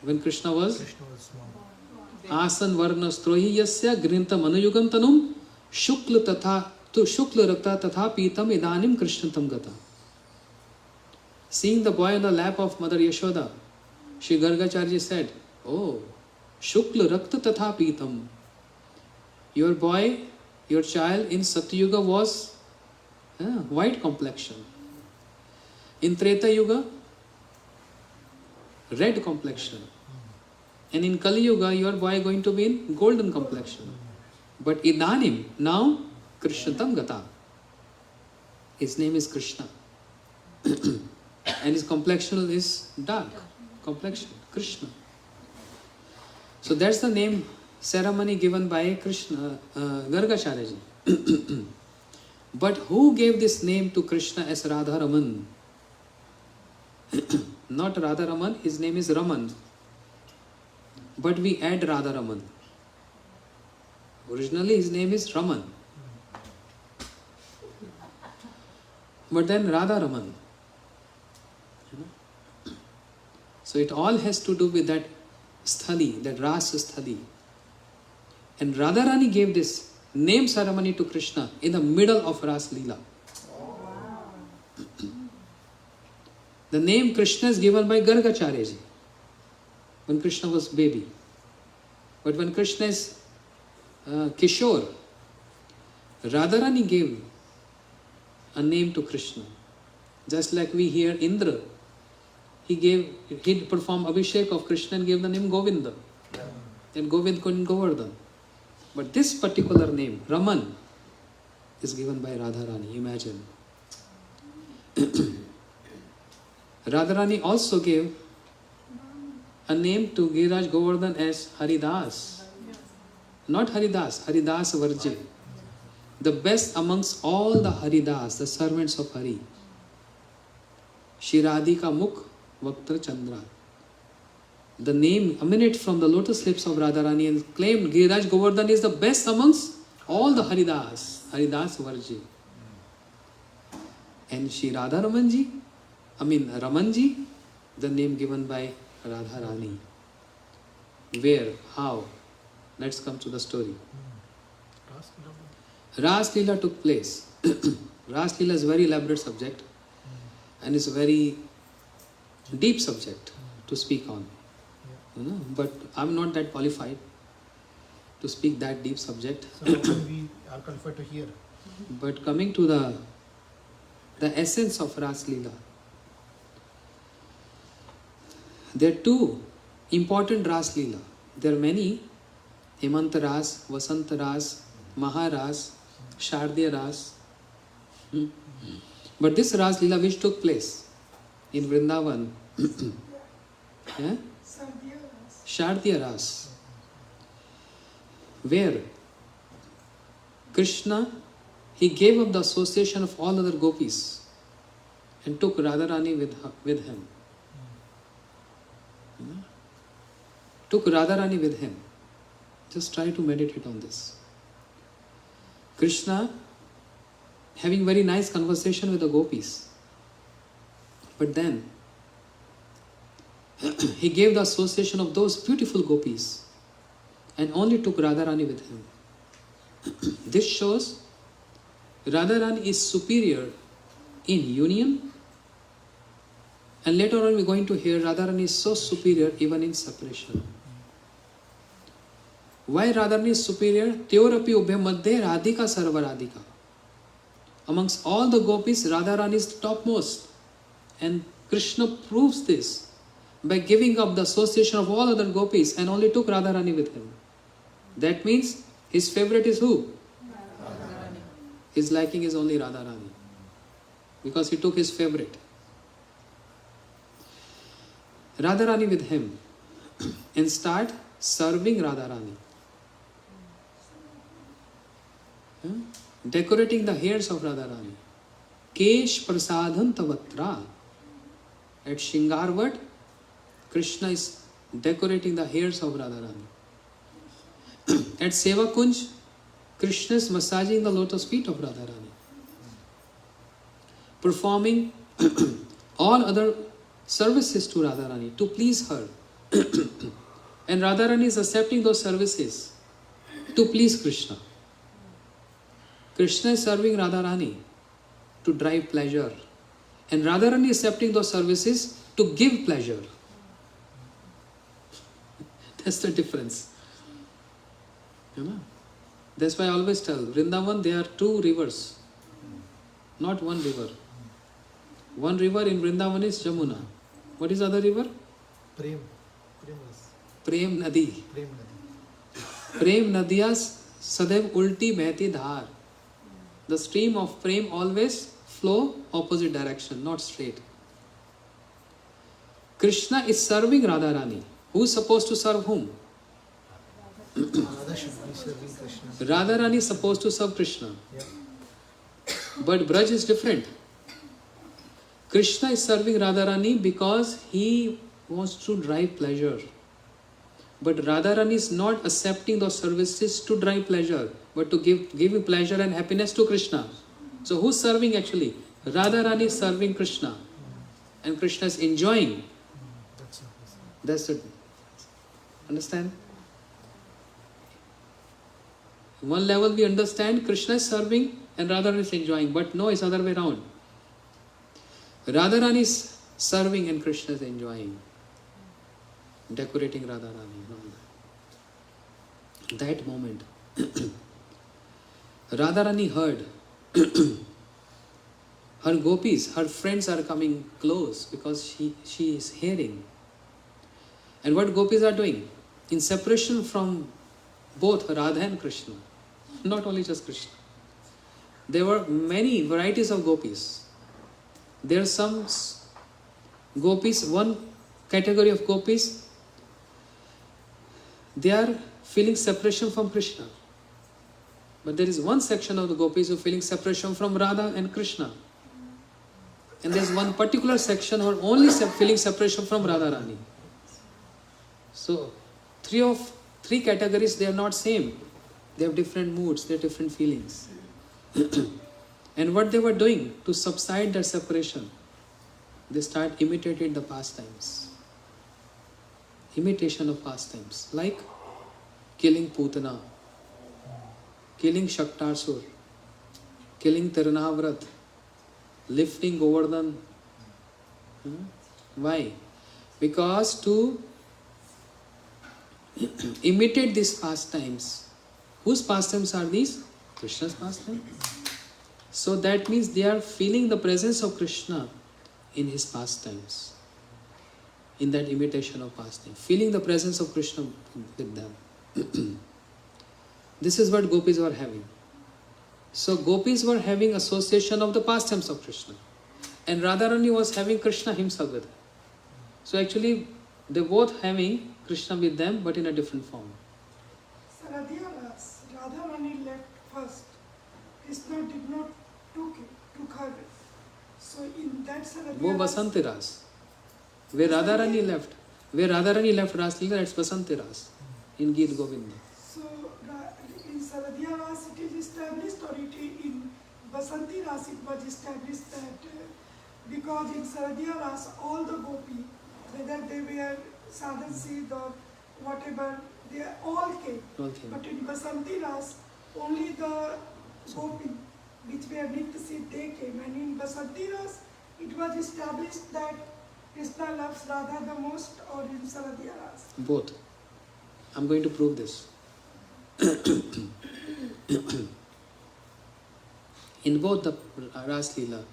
When Krishna was Asan Varna Strohi Yasya Grintam Anuyugam Tanum Shukla Tatha to Shukla Rakta Tatha Pitam Idanim Krishnatam Gata. Seeing the boy on the lap of Mother Yashoda, Shri Gargacharya said, "Oh, Shukla Rakta Tatha Pitam. Your boy, your child in Satyuga was white complexion. In Treta Yuga, red complexion. And in Kali Yuga, your boy going to be in golden complexion. But Idanim, now, Krishnatam Gata. His name is Krishna. And his complexion is dark complexion, Krishna. So that's the name ceremony given by Krishna, Gargacharya ji. But who gave this name to Krishna as Radha Raman? Not Radha Raman, his name is Raman. But we add Radha Raman. Originally his name is Raman. But then Radha Raman. So it all has to do with that sthali, that Ras sthali. And Radharani gave this name ceremony to Krishna in the middle of Ras Leela. The name Krishna is given by Gargacharya ji when Krishna was baby. But when Krishna is Kishore, Radharani gave a name to Krishna. Just like we hear Indra, he performed Abhishek of Krishna and gave the name Govinda. And Govind couldn't Govardhan. But this particular name, Raman, is given by Radharani. Imagine. Radharani also gave a name to Giriraj Govardhan as Haridas. Not Haridas, Haridas Varji. The best amongst all the Haridas, the servants of Hari. Shiradika Mukh Vaktra Chandra. The name emanates from the lotus lips of Radharani and claimed Giriraj Govardhan is the best amongst all the Haridas, Haridas Varji. And Shri Radha Ramanji, Ramanji, the name given by Radharani. Where? How? Let's come to the story. Ras Leela took place. Ras Leela is a very elaborate subject and is a very deep subject to speak on. But I'm not that qualified to speak that deep subject. So we are qualified to hear. But coming to the essence of Ras Leela, there are two important Ras Leela. There are many: Hemant Ras, Vasant Ras, Maharas, Shardiya Ras. But this Ras Leela which took place in Vrindavan, Shardiya Ras, where Krishna, he gave up the association of all other gopis and took Radharani with him. Took Radharani with him. Just try to meditate on this. Krishna having very nice conversation with the gopis. But then he gave the association of those beautiful gopis and only took Radharani with him. This shows Radharani is superior in union, and later on we're going to hear Radharani is so superior even in separation. Why Radharani is superior? Teorapi ubhe madhye Radhika sarva Radhika. Amongst all the gopis, Radharani is topmost. And Krishna proves this by giving up the association of all other gopis and only took Radharani with him. That means his favorite is who? Radharani. His liking is only Radharani. Because he took his favorite. Radharani with him. And start serving Radharani. Decorating the hairs of Radharani. Kesh prasadhan tavatra. At Shingarvat, Krishna is decorating the hairs of Radharani. At Seva Kunj, Krishna is massaging the lotus feet of Radharani, performing all other services to Radharani to please her. And Radharani is accepting those services to please Krishna. Krishna is serving Radharani to drive pleasure, and Radharani is accepting those services to give pleasure. That's the difference. You know? That's why I always tell Vrindavan, there are two rivers, not one river. One river in Vrindavan is Jamuna. What is the other river? Prem. Prem Nadi. Prem Nadi. Prem Nadiyas Sadev Ulti Behti Dhar. The stream of Prem always flow opposite direction, not straight. Krishna is serving Radharani. Who is supposed to serve whom? Radha should be serving Krishna. Radharani is supposed to serve Krishna. Yeah. But Braj is different. Krishna is serving Radharani because he wants to drive pleasure. But Radharani is not accepting those services to drive pleasure, but to give pleasure and happiness to Krishna. So who's serving actually? Radharani is serving Krishna. And Krishna is enjoying. That's it. Understand? One level we understand Krishna is serving and Radharani is enjoying, but no, it's other way around. Radharani is serving and Krishna is enjoying, decorating Radharani. That moment, Radharani heard her gopis, her friends are coming close because she is hearing. And what gopis are doing? In separation from both Radha and Krishna, not only just Krishna. There were many varieties of gopis. There are some gopis, one category of gopis, they are feeling separation from Krishna. But there is one section of the gopis who are feeling separation from Radha and Krishna. And there is one particular section who are only feeling separation from Radharani. So, three categories, they are not same. They have different moods, they have different feelings. And what they were doing to subside that separation, they start imitating the pastimes. Imitation of pastimes, like killing Putana, killing Shaktasur, killing Tirunavrat, lifting Govardhan. Why? Because to imitate these pastimes. Whose pastimes are these? Krishna's pastimes. So that means they are feeling the presence of Krishna in his pastimes, in that imitation of pastime, feeling the presence of Krishna with them. This is what gopis were having. So gopis were having association of the pastimes of Krishna, and Radharani was having Krishna himself with her. So actually they both having Krishna with them, but in a different form. Saradhyaras, Radharani left first. Krishna did not took her. So in that Wo Saradhyaras, Basanti Ras. Where Radharani left Ras Leela, it's Basanti Ras in Geet Govinda. so in Saradhyaras it is established, or it in Basanti Ras it was established that because in Saradhyaras all the gopi, whether they were sadhan Siddh or whatever, they all came. But in Basanti Ras, only the gopi, which were Nitya Siddh, they came. And in Basanti Ras, it was established that Krishna loves Radha the most, or in Saradhya Ras. Both. I'm going to prove this. In both the Ras Leela,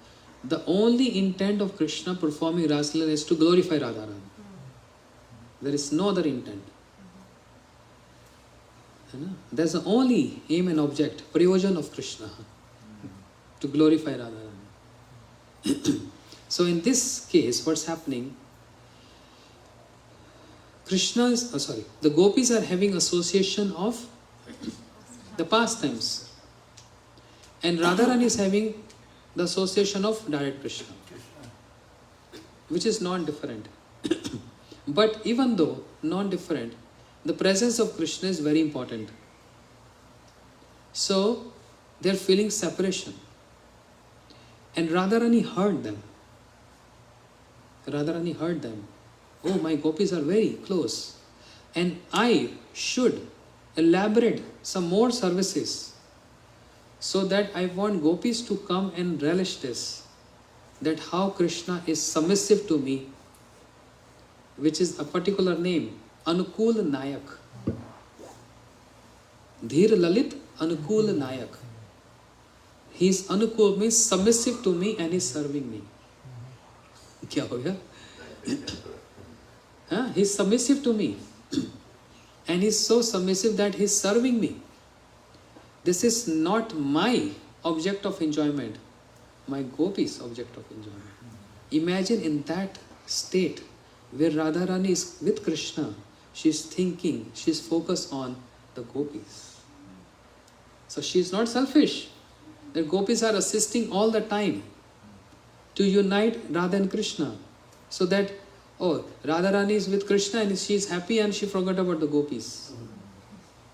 the only intent of Krishna performing Ras Leela is to glorify Radharani. There is no other intent. That's the only aim and object, prayojan of Krishna, to glorify Radharani. So in this case, what's happening? The gopis are having association of the pastimes, and Radharani is having the association of direct Krishna, which is not different. But even though non-different, the presence of Krishna is very important. So they're feeling separation. And Radharani heard them. Radharani heard them. Oh, my gopis are very close. And I should elaborate some more services so that I want gopis to come and relish this. That how Krishna is submissive to me, which is a particular name, Anukul Nayak. Dhir Lalit Anukul Nayak. He is Anukul, means submissive to me and he is serving me. Kya ho gaya? He is submissive to me. And he is so submissive that he is serving me. This is not my object of enjoyment, my gopis' object of enjoyment. Imagine in that state where Radharani is with Krishna, she is thinking, she is focused on the gopis. So she is not selfish. The gopis are assisting all the time to unite Radha and Krishna. So that, oh, Radharani is with Krishna and she is happy and she forgot about the gopis.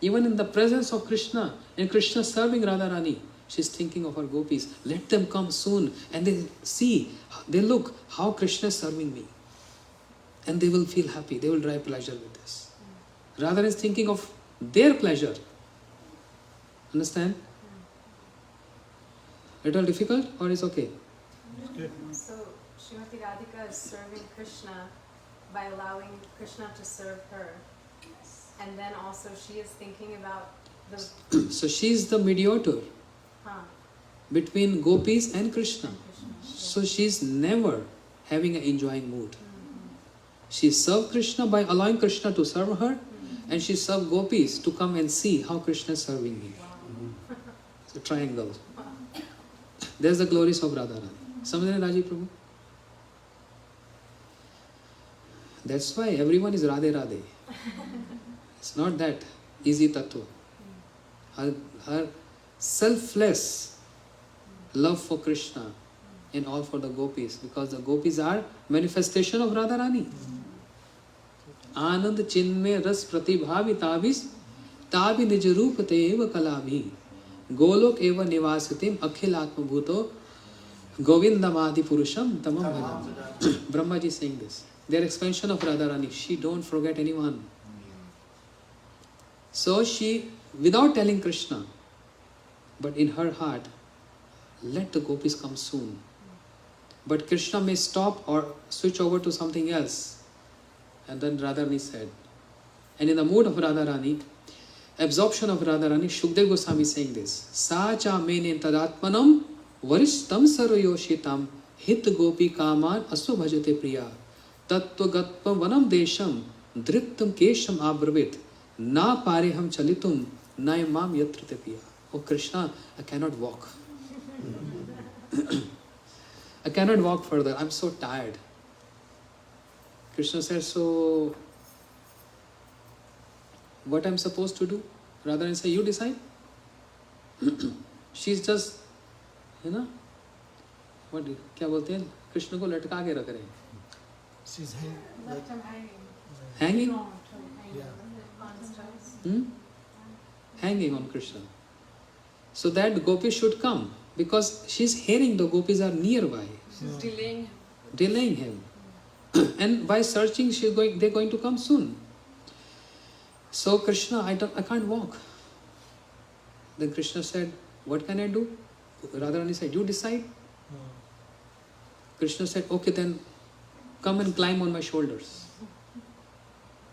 Even in the presence of Krishna and Krishna serving Radharani, she is thinking of her gopis. Let them come soon and they see, they look how Krishna is serving me. And they will feel happy, they will derive pleasure with this. Radharani is thinking of their pleasure. Understand? Little difficult or is okay? So Srimati Radhika is serving Krishna by allowing Krishna to serve her. And then also she is thinking about the... So she is the mediator between gopis and Krishna. So she is never having an enjoying mood. She served Krishna by allowing Krishna to serve her, and she served gopis to come and see how Krishna is serving me. It's a triangle. There's the glories of Radharani. Samajhne Raji Prabhu? That's why everyone is Radhe Radhe. It's not that easy tattva. Her selfless love for Krishna and all for the gopis, because the gopis are manifestation of Radharani. Anand chinme ras pratibhavi tavis tabi nij roop te eva kalabhi golok eva nivasitim akhilatma bhuto govindamadi purusham tamam bhajam. Brahma ji saying this. Their expansion of Radharani. She don't forget anyone. So she, without telling Krishna, but in her heart, let the gopis come soon. But Krishna may stop or switch over to something else. And then Radharani said. And in the mood of Radharani, absorption of Radharani, Shukdev Goswami saying this. Sa cha mene tadatmanam varishtam sarvayoshitam hit gopi kaman asva bhajate priya tattva gatva vanam desham drittam kesham abravit na pareham chalitum naimam yatrite piya. Oh Krishna, I cannot walk. I cannot walk further. I'm so tired. Krishna says, so what I'm supposed to do? Rather than say, you decide. She's just, what क्या बोलते हैं? कृष्ण को लटका के रख रहे हैं. She's Left him hanging. Hanging? No, hanging. Yeah. Hanging on Krishna. So that gopis should come, because she's hearing the gopis are nearby. She's delaying. Delaying him. And by searching, they're going to come soon. So Krishna, I can't walk. Then Krishna said, what can I do? Radharani said, you decide. Krishna said, okay, then come and climb on my shoulders.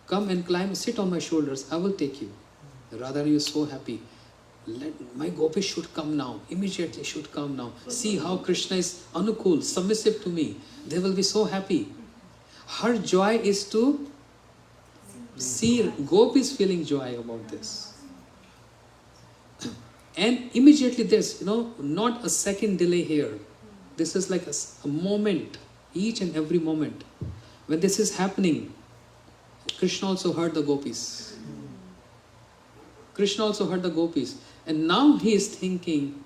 Come and climb, sit on my shoulders, I will take you. Radharani is so happy. My gopis should come now, immediately should come now. See how Krishna is anukul, submissive to me. They will be so happy. Her joy is to see gopis feeling joy about this. And immediately there's, not a second delay here. This is like a moment, each and every moment. When this is happening, Krishna also heard the gopis. Krishna also heard the gopis. And now he is thinking,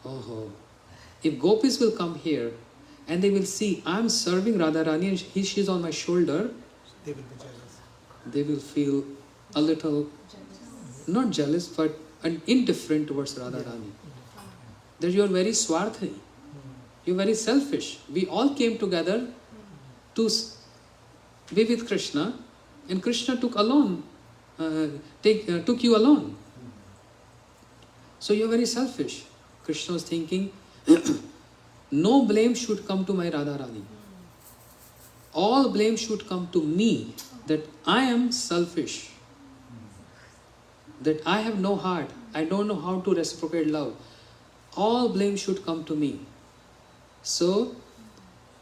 oh, if gopis will come here and they will see I'm serving Radharani and she is on my shoulder, They will be jealous. They will feel a little, not jealous, but indifferent towards Radharani. That you are very swarthi, you are very selfish. We all came together to be with Krishna, and Krishna took you alone. So you are very selfish. Krishna was thinking, no blame should come to my Radharani. All blame should come to me, that I am selfish, that I have no heart, I don't know how to reciprocate love. All blame should come to me. So,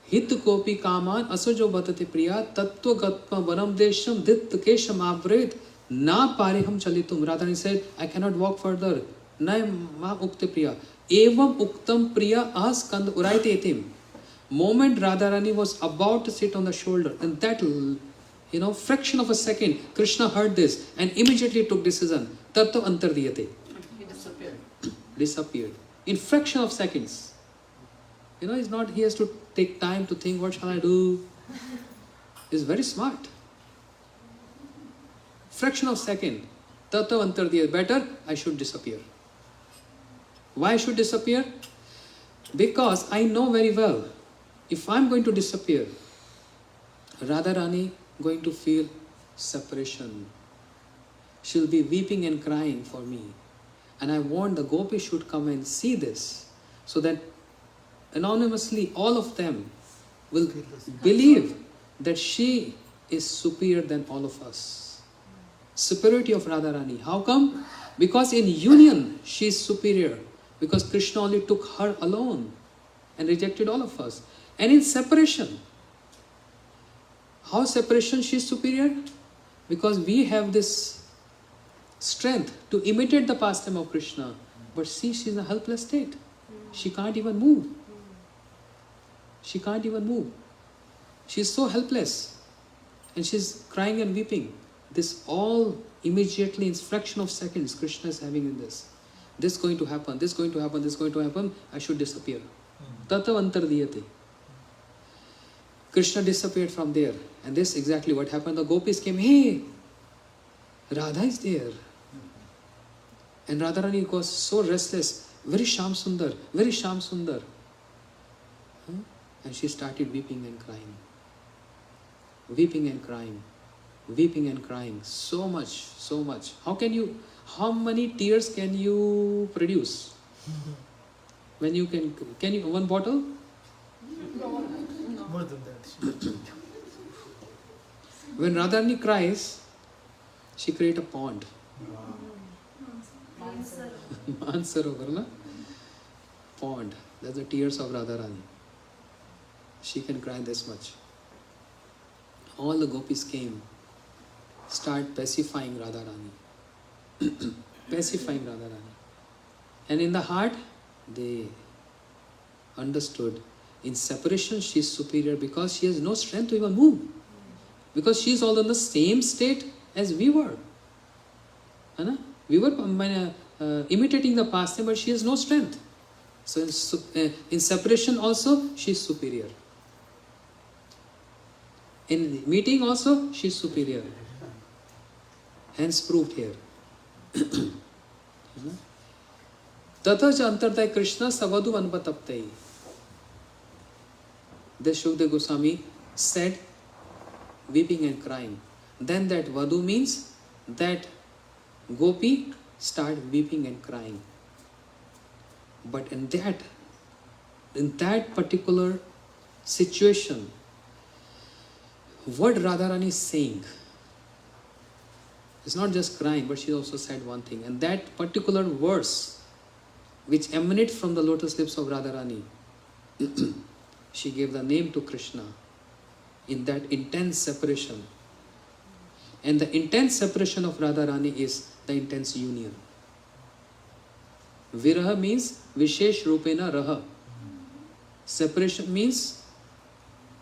hit kopi kaman asajo batate priya tattva gatma vanam desham dit kesham avret na pareham chalitum. Radharani said, I cannot walk further. Na ma ukte priya. Evam uktam priya as kand uraite etim. Moment Radharani was about to sit on the shoulder, and that fraction of a second, Krishna heard this and immediately took decision. Tattva antardiyate. He disappeared. Disappeared. In fraction of seconds. It's not, he has to take time to think, what shall I do? He's very smart. Fraction of second. Tattva antardiyate. Better, I should disappear. Why I should disappear? Because I know very well, if I'm going to disappear, Radharani going to feel separation. She'll be weeping and crying for me. And I want the gopis should come and see this, so that anonymously all of them will believe that she is superior than all of us. Superiority of Radharani. How come? Because in union she is superior. Because Krishna only took her alone and rejected all of us. And in separation, how separation she is superior? Because we have this strength to imitate the pastime of Krishna. But see, she is in a helpless state. She can't even move. She can't even move. She is so helpless. And she is crying and weeping. This all immediately in fraction of seconds Krishna is having in this. This going to happen, this going to happen, this going to happen, I should disappear. Tatav antardiyate. Krishna disappeared from there. And this exactly what happened. The gopis came, hey, Radha is there. And Radharani was so restless, very Sham Sundar, very Sham Sundar. And she started weeping and crying. Weeping and crying. Weeping and crying. So much, so much. How many tears can you produce? When you can you, one bottle? More than that. When Radharani cries, she creates a pond. Mansarovar, na? Pond. That's the tears of Radharani. She can cry this much. All the gopis came, start pacifying Radharani. Pacifying Radharani. And in the heart, they understood in separation she is superior because she has no strength to even move. Because she is all in the same state as we were. We were imitating the pastime, but she has no strength. So in separation also, she is superior. In meeting also, she is superior. Hence proved here. Tata cha antartay Krishna savadu anpataptai. This Shukdev Goswami said, weeping and crying. Then that Vadu means that Gopi started weeping and crying. But in that particular situation, what Radharani is saying, it's not just crying, but she also said one thing. And that particular verse, which emanates from the lotus lips of Radharani, she gave the name to Krishna in that intense separation. And the intense separation of Radharani is the intense union. Viraha means Vishesh Rupena Raha. Separation means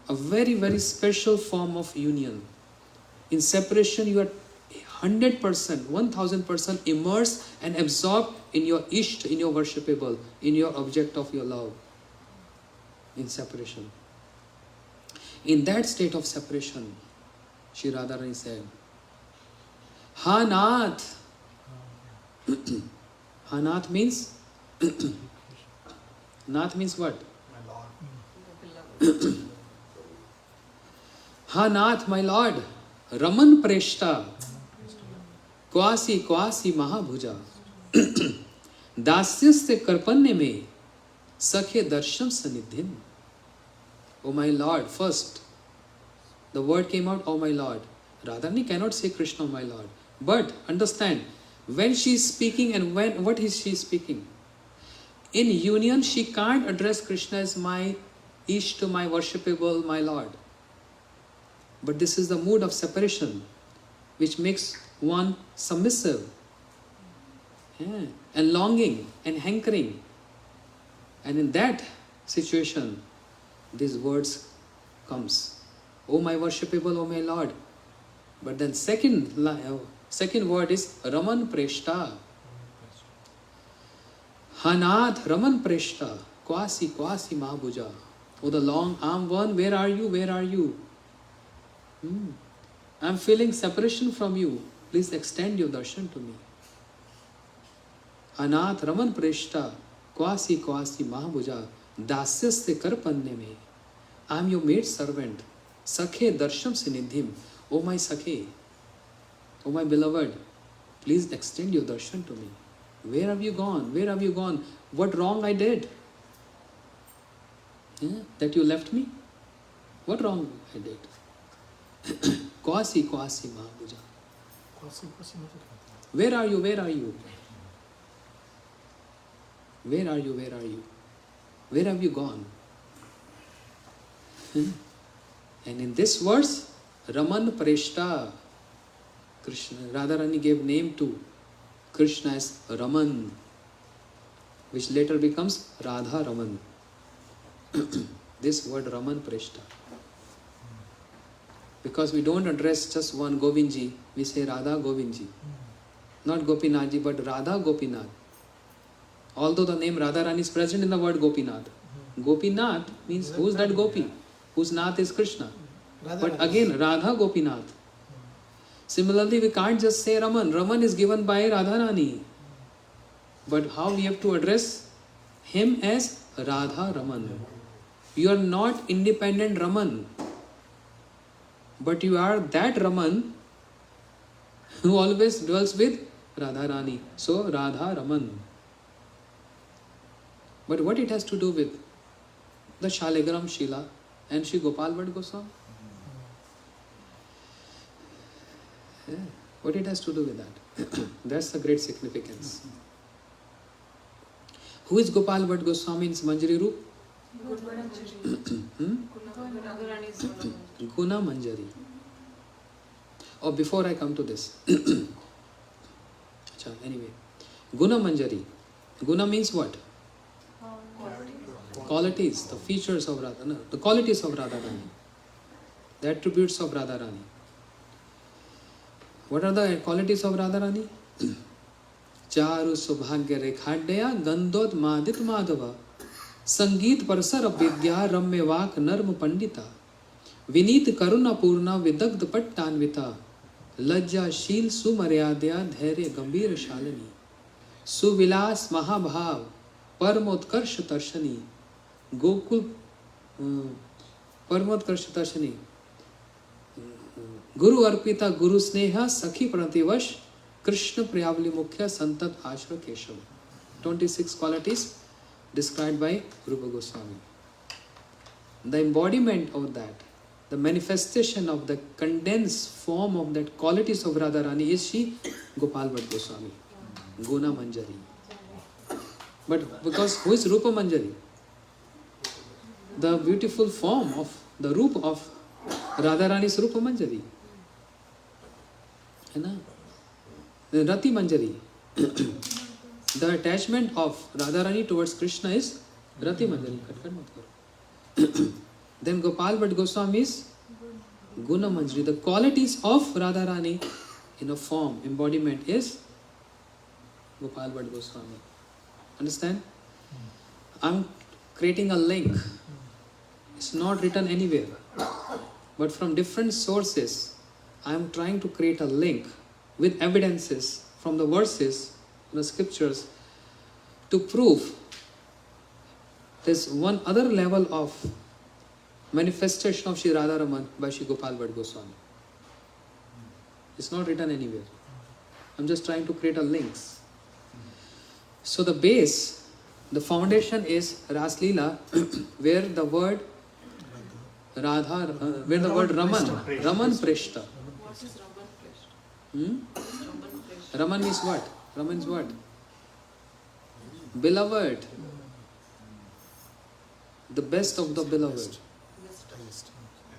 a very, very special form of union. In separation, you are 100%, 1000% immersed and absorbed in your Isht, in your worshipable, in your object of your love. In separation. In that state of separation, Shri Radharani said, Ha Nath. Ha Nath means Nath means what? My Lord. Ha Nath, my Lord, Raman Preshta, Kwasi Kwasi Mahabhuja, Dasyasya Karpanya me, Sakhe Darsham Sanidhim. Oh my Lord, first, the word came out, oh my Lord. Radharani cannot say Krishna, oh my Lord. But understand, when she is speaking and what is she speaking? In union, she can't address Krishna as my Ishta, my worshipable, my Lord. But this is the mood of separation, which makes one submissive, and longing and hankering. And in that situation, these words comes. Oh my worshipable, oh my Lord. But then second word is Raman Preshta. Hanath Raman Preshta. Kwasi Kwasi Mahabhuja. Oh the long arm one, where are you? Where are you? I'm feeling separation from you. Please extend your darshan to me. Anath Raman Preshta, Kwasi Kwasi Mahabhuja, Dasyasya Karpanya me. I'm your maid servant. Sakhe Darsham Sinidhim. Oh my Sakhe, oh my beloved, please extend your darshan to me. Where have you gone? Where have you gone? What wrong I did? That you left me? What wrong I did? Kwasi Kwasi Mahabhuja. Where are you? Where are you? Where are you? Where are you? Where have you gone? And in this verse, Raman Preshta, Krishna, Radharani gave name to Krishna as Raman, which later becomes Radha Raman. This word Raman Preshta. Because we don't address just one Govindji, we say Radha Govindji. Not Gopinathji, but Radha Gopinath. Although the name Radharani is present in the word Gopinath. Gopinath means who's that Gopi? Whose Nath is Krishna. But again, Radha Gopinath. Similarly, we can't just say Raman. Raman is given by Radharani. But how we have to address him as Radha Raman. You are not independent Raman. But you are that Raman who always dwells with Radharani. So, Radha Raman. But what it has to do with the Shaligram Shila and Shri Gopal Bhatt Goswami? What it has to do with that? That's the great significance. Who is Gopal Bhatt Goswami in Manjari Roop? Guna Manjari. Oh, before I come to this. Anyway. Guna Manjari. Guna means what? Qualities, the features of Radharani. The qualities of Radharani. The attributes of Radharani. What are the qualities of Radharani? Charu Subhagya Rekhadya Gandhod Madhit Madhava Sangeet Parsar Vidya Ramya Vak Narma Pandita Vinit Karuna Purna Vidagd Pattanvita Lajja Shil Sumaryadya Dhairya Gambhir Shalini Suvilas Mahabhav Parmotkarsh Tarshani Gokul Parmotkarsh Tarshani Guru Arpita Guru Sneha Sakhi Pranativash Krishna Priyavali Mukhya Santat Ashra Keshav. 26 qualities described by Rupa Goswami. The embodiment of that, the manifestation of the condensed form of that qualities of Radharani is Shri Gopal Bhatt Goswami, Guna Manjari. But because who is Rupa Manjari? The beautiful form of the Rupa of Radharani is Rupa Manjari. The Rati Manjari. The attachment of Radharani towards Krishna is Rati Manjari. Then Gopal Bhatt Goswami is Guna Manjari. The qualities of Radharani in a form, embodiment is Gopal Bhatt Goswami. Understand? I'm creating a link. It's not written anywhere. But from different sources, I am trying to create a link with evidences from the verses, the scriptures, to prove there's one other level of manifestation of Sri Radharaman by Sri Gopal Bhatt Goswami. It's not written anywhere. I'm just trying to create a links. So the base, the foundation is Ras Leela, where the word Radha, where the word Raman Prishta. What is Raman Prishta? Hmm? Raman Prishta. Raman means what? Raman is what? Beloved. The best of the beloved.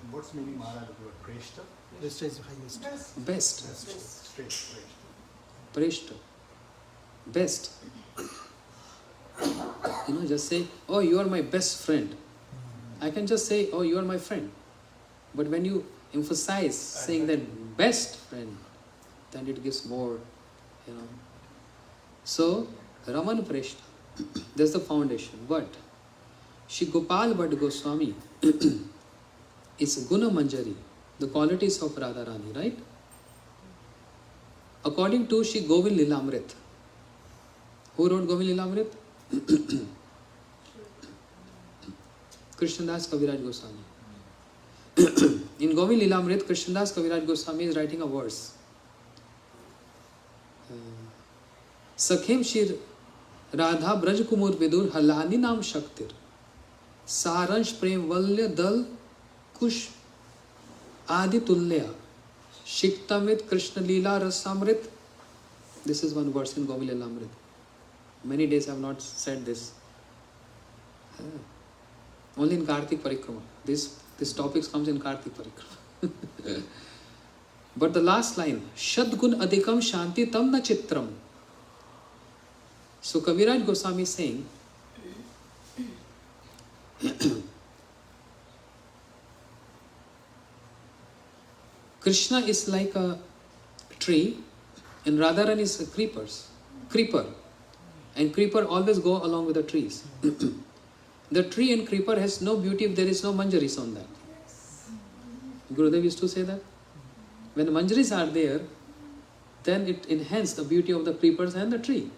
And what's meaning Maharaj of the word Preshta? Prishta is highest. Best. Best. Straight Preshta. Prishta. Best. Just say, oh, you are my best friend. I can just say, oh, you are my friend. But when you emphasize saying that best friend, then it gives more, So, Raman Prishta, that's the foundation. But Shri Gopal Bhatt Goswami is Guna Manjari, the qualities of Radharani, right? According to Shri Govind Lilamrit. Who wrote Govind Lilamrit? Krishnadas Kaviraj Goswami. In Govind Lilamrit, Krishnadas Kaviraj Goswami is writing a verse. Sakhem Shir Radha Braj Kumur Vidur Halani Nam Shaktir Saransh Prem Valya Dal Kush Adi Tulya Shiktamit Krishna Leela Rasamrit. This is one verse in Govind Lilamrit. Many days I have not said this. Only in Kartik Parikrama. This topic comes in Kartik Parikrama. But the last line, Shadgun Adhikam Shanti Tam Na Chitram. So Kaviraj Goswami is saying, Krishna is like a tree and Radharani is a creeper. And creeper always go along with the trees. The tree and creeper has no beauty if there is no manjaris on that. Gurudev used to say that. When the manjaris are there, then it enhances the beauty of the creepers and the tree.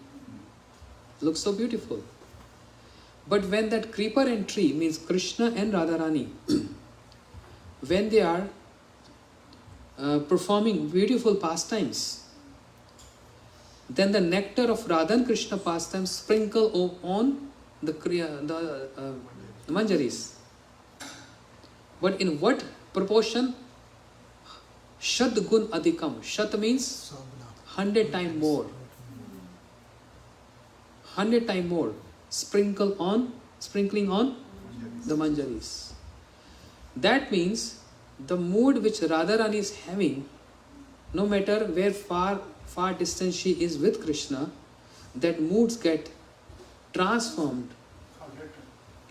Looks so beautiful. But when that creeper and tree, means Krishna and Radharani, when they are performing beautiful pastimes, then the nectar of Radha and Krishna pastimes sprinkle on the manjaris. But in what proportion? Shad gun adhikam. Shat means 100 times more. 100 times more. Sprinkling on the manjaris. That means the mood which Radharani is having, no matter where far distance she is with Krishna, that moods get transformed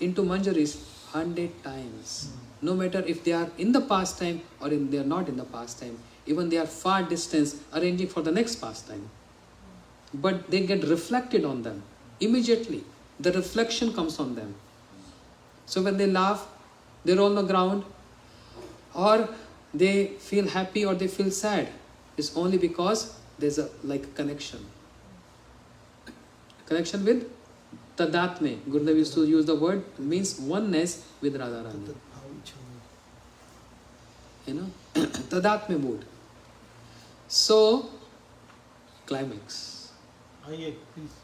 into manjaris 100 times. No matter if they are in the pastime or if they are not in the pastime, even they are far distance arranging for the next pastime. But they get reflected on them immediately. The reflection comes on them. So when they laugh, they roll on the ground, or they feel happy or they feel sad, it's only because there's a connection. Connection with Tadatme. Gurudev used to use the word, means oneness with Radharani. Tadatme mood. So, climax. Please.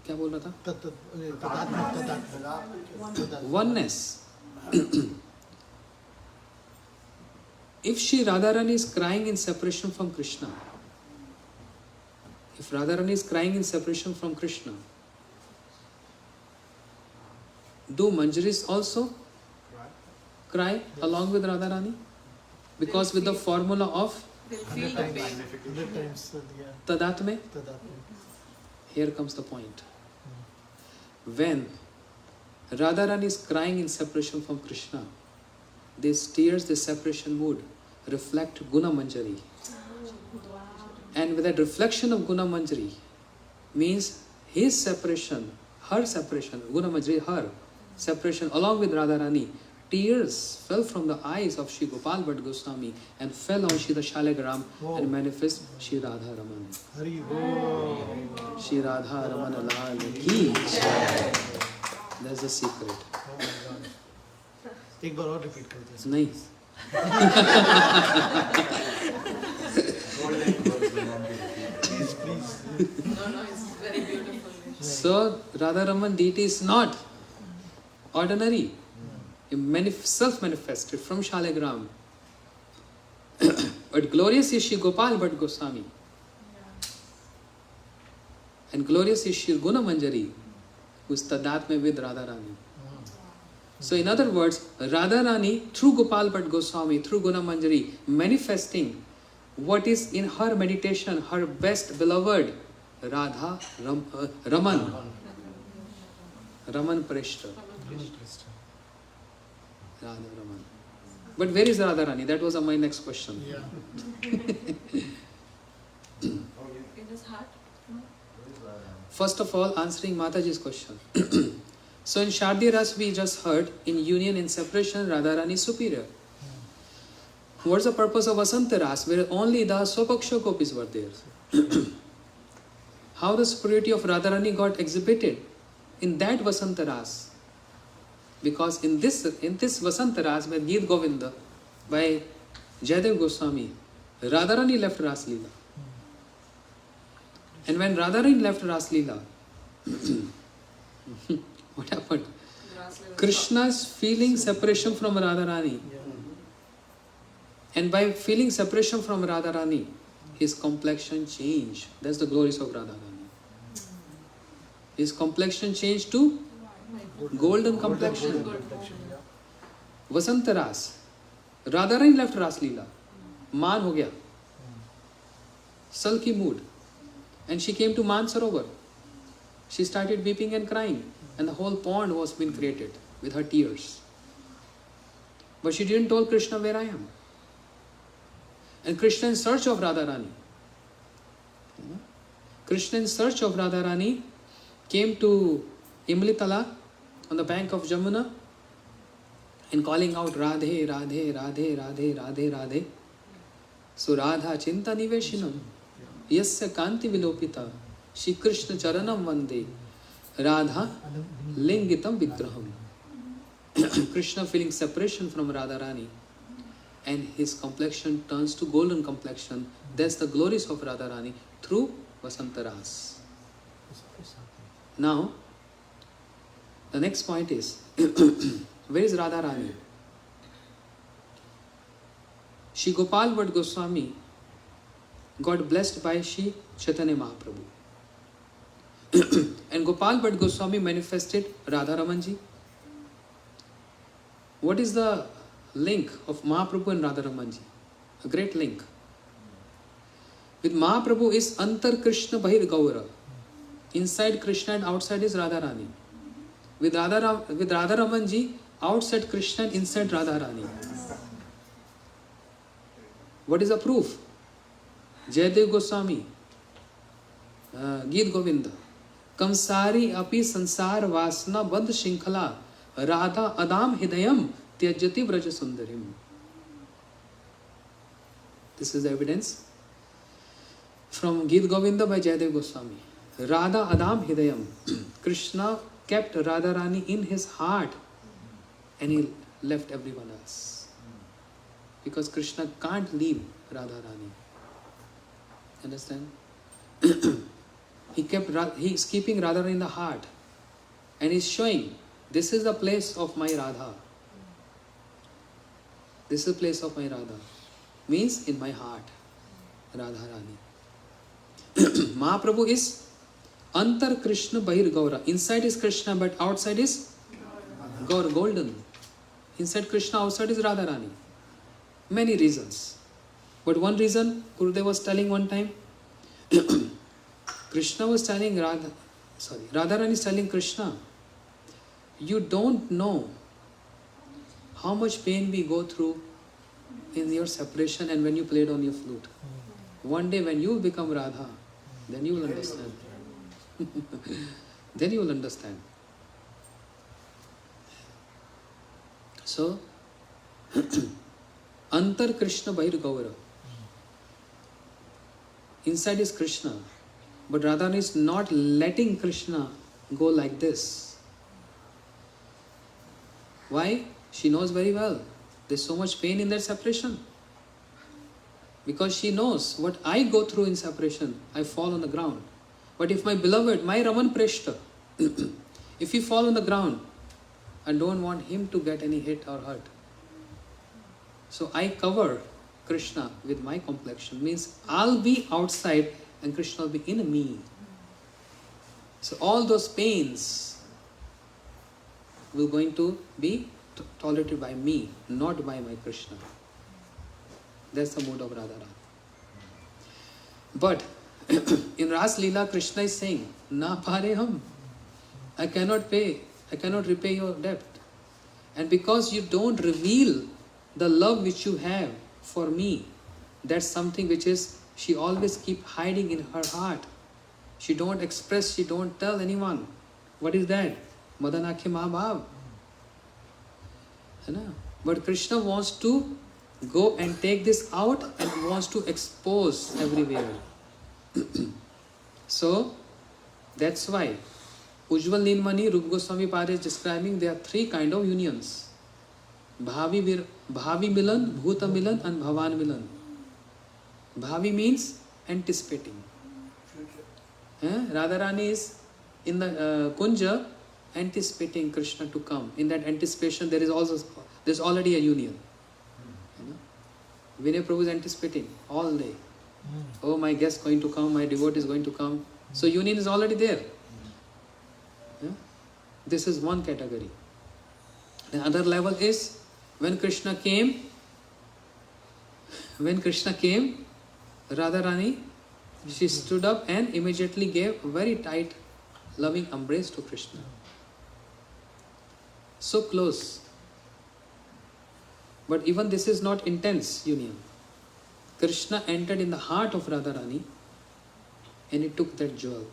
क्या बोल रहा था? Oneness. If Shri Radharani is crying in separation from Krishna, do manjaris also cry along with Radharani? Because with the formula of Tadatme, here comes the point. When Radharani is crying in separation from Krishna, these tears, this separation mood, reflect Guna Manjari. And with that reflection of Guna Manjari, means his separation, her separation, Guna Manjari, her, separation along with Radharani, tears fell from the eyes of Shri Gopal Bhatt Goswami and fell on Shri Shalagram and manifest Shri Radha Raman. Hari Bol. Shri Radha Raman Lal Ki Jai. That's the secret. एक बार और repeat करते हैं. नहीं. Please, please. No, it's very beautiful. So Radha Raman deity is not ordinary. Self-manifested from Shalagram. But glorious is Shri Gopal Bhatt Goswami. And glorious is Shri Guna Manjari, who is Tadatma with Radharani. So in other words, Radharani through Gopal Bhatt Goswami, through Guna Manjari, manifesting what is in her meditation, her best beloved, Radha Raman. Raman Preshta. Radha Raman. But where is Radharani? That was my next question. Yeah. In his heart. First of all, answering Mataji's question. So in Shardiya Ras we just heard, in union, in separation, Radharani is superior. What's the purpose of Vasanta Ras, where only the Swapaksha gopis were there? How the superiority of Radharani got exhibited in that Vasanta Ras? Because in this Vasanta Ras by Geet Govinda, by Jayadev Goswami, Radharani left Ras Leela. And when Radharani left Ras Leela, what happened? Krishna's feeling separation from Radharani. And by feeling separation from Radharani, his complexion changed. That's the glories of Radharani. His complexion changed to golden complexion. Vasanta Ras. Radharani left Ras Leela. Man ho gaya. Sulky mood. And she came to Man Sarovar. She started weeping and crying. And the whole pond was being created with her tears. But she didn't tell Krishna where I am. And Krishna in search of Radharani. Krishna in search of Radharani came to Imlitala on the bank of Jamuna and calling out Radhe, Radhe, Radhe, Radhe, Radhe, Radhe. So Radha Chinta Niveshinam Yasya Kanti Vilopita Shri Krishna Charanam Vande Radha Lingitam Vigraham. Krishna feeling separation from Radharani and his complexion turns to golden complexion. That's the glories of Radharani through Vasanta Ras. Now, the next point is, where is Radharani? Shri Gopal Bhatt Goswami got blessed by Shri Chaitanya Mahaprabhu. And Gopal Bhatt Goswami manifested Radha Ramanji. What is the link of Mahaprabhu and Radha Ramanji? A great link. With Mahaprabhu is Antar Krishna Bahir Gaura. Inside Krishna and outside is Radharani. With Radha Ramanji, outside Krishna and inside Radharani. What is the proof? Jayadev Goswami, Geet Govinda. Kamsari api sansar vasna bandh shinkhala Radha Adam Hidayam Tyajati Braja Sundarim. This is the evidence from Geet Govinda by Jayadev Goswami. Radha Adam Hidayam. Krishna kept Radharani in his heart and he left everyone else. Because Krishna can't leave Radharani. Understand? He is keeping Radharani in the heart and he's showing, this is the place of my Radha. This is the place of my Radha. Means in my heart, Radharani. Mahaprabhu is Antar Krishna Bahir Gaura. Inside is Krishna but outside is Gaur, golden. Inside Krishna, outside is Radharani. Many reasons. But one reason, Gurudev was telling one time, Krishna was telling Radharani is telling Krishna, you don't know how much pain we go through in your separation and when you played on your flute. One day when you become Radha, then you will understand. Then you will understand. So, Antar Krishna Bahir Gaura. Inside is Krishna, but Radharani is not letting Krishna go like this. Why? She knows very well. There's so much pain in that separation. Because she knows what I go through in separation, I fall on the ground. But if my beloved, my Raman Preshta, if he fall on the ground, I don't want him to get any hit or hurt. So I cover Krishna with my complexion. Means I'll be outside and Krishna will be in me. So all those pains will going to be tolerated by me, not by my Krishna. That's the mood of Radharani. But in Ras Leela, Krishna is saying, Na pare hum. I cannot pay. I cannot repay your debt. And because you don't reveal the love which you have for me, that's something which is, she always keep hiding in her heart. She don't express, she don't tell anyone. What is that? Madanakhe Mahabhav. But Krishna wants to go and take this out and wants to expose everywhere. So, that's why Ujjwal Nilmani, Rupa Goswami Pad is describing there are three kind of unions. Bhavi Milan, Bhuta Milan and Bhavan Milan. Bhavi means anticipating. Radharani is in the Kunja anticipating Krishna to come. In that anticipation there is already a union. Vinay Prabhu is anticipating all day. Oh, my guest is going to come, my devotee is going to come. So union is already there. This is one category. The other level is when Krishna came, Radharani, she stood up and immediately gave a very tight, loving embrace to Krishna. So close. But even this is not intense union. Krishna entered in the heart of Radharani and he took that jewel.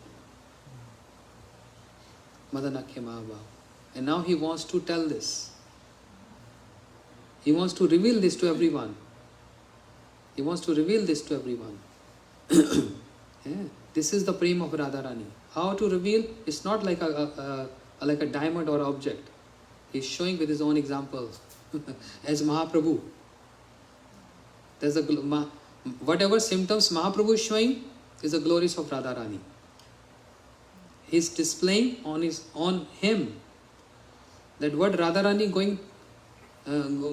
Madanakhe Mahabhav. And now he wants to tell this. He wants to reveal this to everyone. He wants to reveal this to everyone. This is the prema of Radharani. How to reveal? It's not like a diamond or object. He's showing with his own example. As Mahaprabhu. There's whatever symptoms Mahaprabhu is showing is the glories of Radharani. He's displaying on him that what Radharani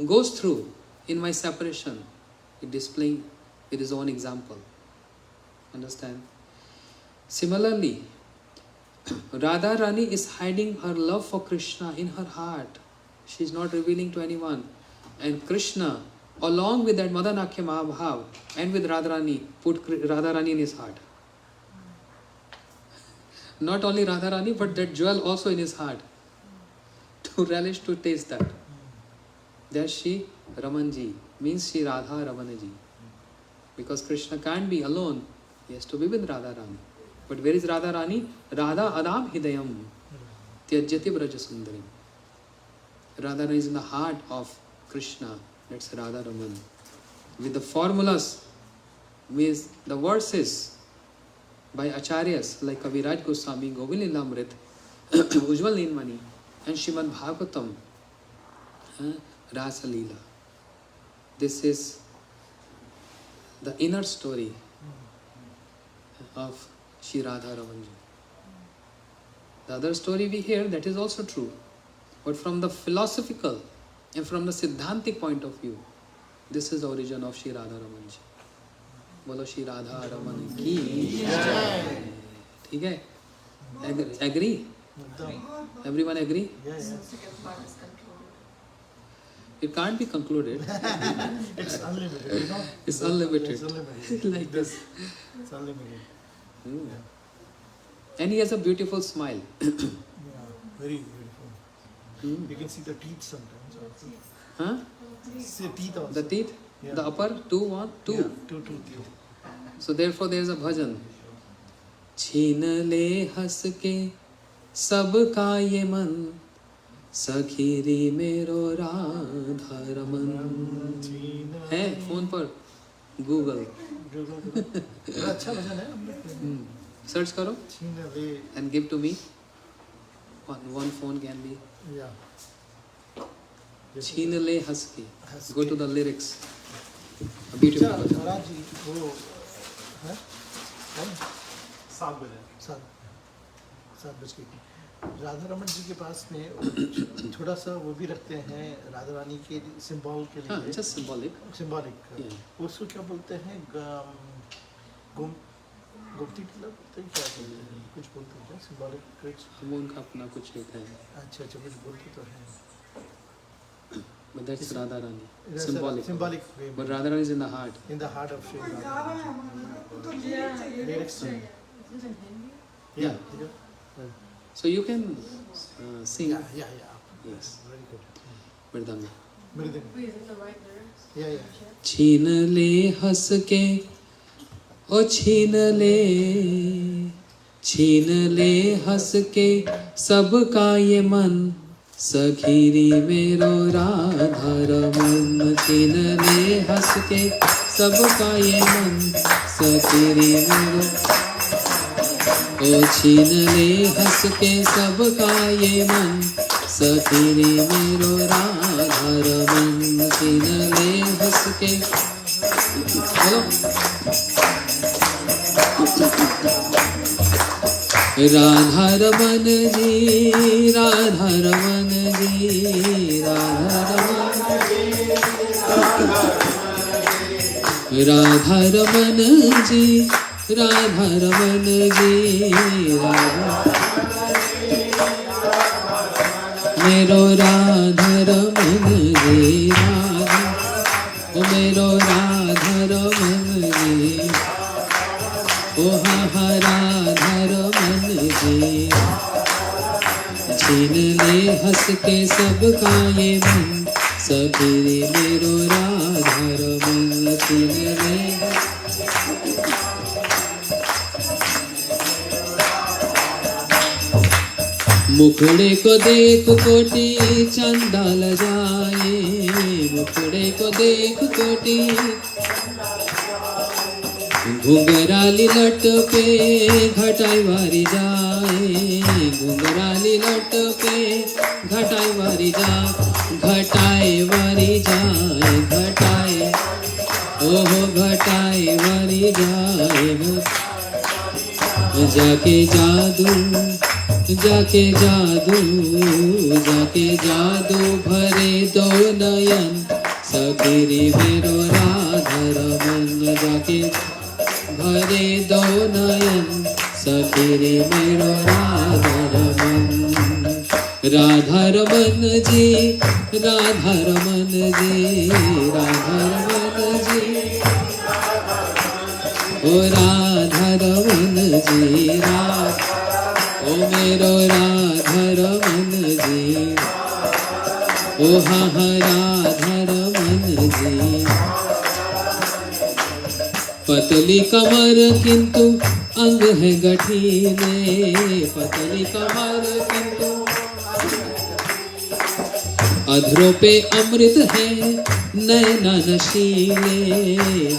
goes through in my separation. He's displaying with his own example. Understand? Similarly, Radharani is hiding her love for Krishna in her heart. She is not revealing to anyone. And Krishna, along with that Madanakhe Mahabhav and with Radharani, put Radharani in his heart. Not only Radharani, but that jewel also in his heart. To relish, to taste that. That's she Ramanji, means she Radha Ramanaji. Because Krishna can't be alone, he has to be with Radharani. But where is Radharani? Radha Adam Hidayam Tyajyati Braja Sundarim. Radharani is in the heart of Krishna. That's Radha Raman. With the formulas, with the verses by Acharyas like Kaviraj Goswami, Govind Lilamrit, Ujjwal Nilmani, and Srimad Bhagavatam, Rasa Leela. This is the inner story of Shri Radha Ramanji. The other story we hear, that is also true. But from the philosophical and from the Siddhantic point of view, this is the origin of Shri Radha Ramanji. Bolo Shri Radha Raman ki jai. ठीक है? Agree? Everyone agree? Second part is concluded. It can't be concluded. It's unlimited, you know? It's unlimited. It's unlimited. Like this. It's unlimited. And he has a beautiful smile. Yeah, very beautiful. You can see the teeth sometimes also. Huh? See the teeth also. The teeth? Yeah. The upper two. Yeah, two teeth. So therefore there is a bhajan. छीन ले हंस के सबका ये मन सखीरी मेरो राधा रमन है phone पर गूगल बड़ा अच्छा भजन है सर्च करो छीन ले and give to me on one phone can be या छीन ले हंस के हंस go के। to the lyrics a beautiful अच्छा bhajan. महाराज जी वो है 7 बजे 7 बज के राधा रमन जी के पास में थोड़ा सा वो भी रखते हैं राधा रानी के सिंबल के हाँ लिए just symbolic सिंबॉलिक Yeah. उसको क्या बोलते हैं गुप्ती टीला बोलते हैं क्या बोलते हैं कुछ बोलते हैं क्या सिंबॉलिक कुछ हम उनका अपना कुछ होता है अच्छा अच्छा कुछ बोलते तो हैं but that's Radha Rani symbolic symbolic but Radha Rani is in the heart in the heart of Shri कोई गा राधा रहा है हमारा वो तो lyrics चाहिए। Lyrics Yeah. so you can sing या yes वेरी गुड मृदंग मृदंग या छीन ले हंस के ओ छीन ले हंस के सबका ये मन सखीरी मेरो राधा रमन छीन ले हंस के सबका ये मन सखीरी मेरो ओ छीन ले हंस के सबका ये मन सखीरी मेरो राधा रमन छीन ले हंस के बोलो राधा रमन जी राधा रमन जी राधा रमन राधा रमन जी राधा रमन जी राधा मेरो राधा रमन जी राधा ओ मेरो राधा रमन जी ओ हा राधा रमन जी छीन ले हंस के सबका ये मन सखीरी मेरो राधा रमन छीन ले मुखड़े को देख कोटि चंडाल जाए मुखड़े को देख कोटि घुंघराली लट पे घटाई वारी जाए घुंघराली लट पे घटाई वारी घटाए वारी जाए घटाए ओहो घटाए वारी जाए जाके जादू भरे दो नयन सखीरी मेरो राधा रमन जाके भरे दो नयन सखीरी मेरो राधा रमन राधा रमन जी राधा रमन जी राधा रमन जी ओ राधा रमन जी ओ मेरो राधा रमन जी ओ हा राधा रमन जी पतली कमर किंतु अंग है गठीले पतली कमर किंतु अधरों पे अमृत है नैना नशीले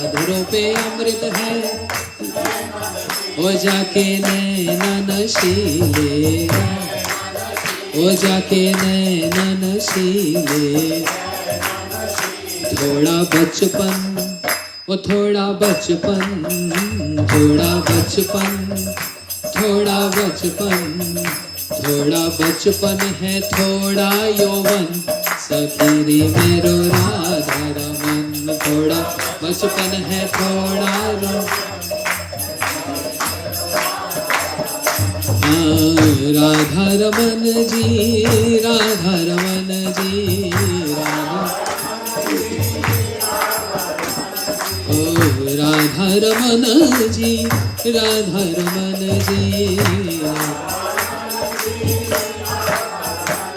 अधरों पे अमृत है ओ जाके नैना नशीले ओ जाके नैना नशीले थोड़ा बचपन ओ थोड़ा बचपन थोड़ा बचपन थोड़ा बचपन थोड़ा बचपन है थोड़ा यौवन सखीरी मेरो राधा रमन थोड़ा बचपन है थोड़ा राधा रमन जी राधा रमन जी राधा रमन जी राधा रमन जी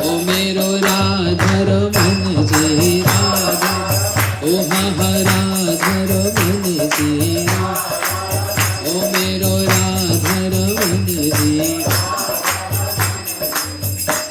ओ मेरो राधा रमन जी राधा ओ हा राधा रमन जी ओ मेरो राधा रमन जी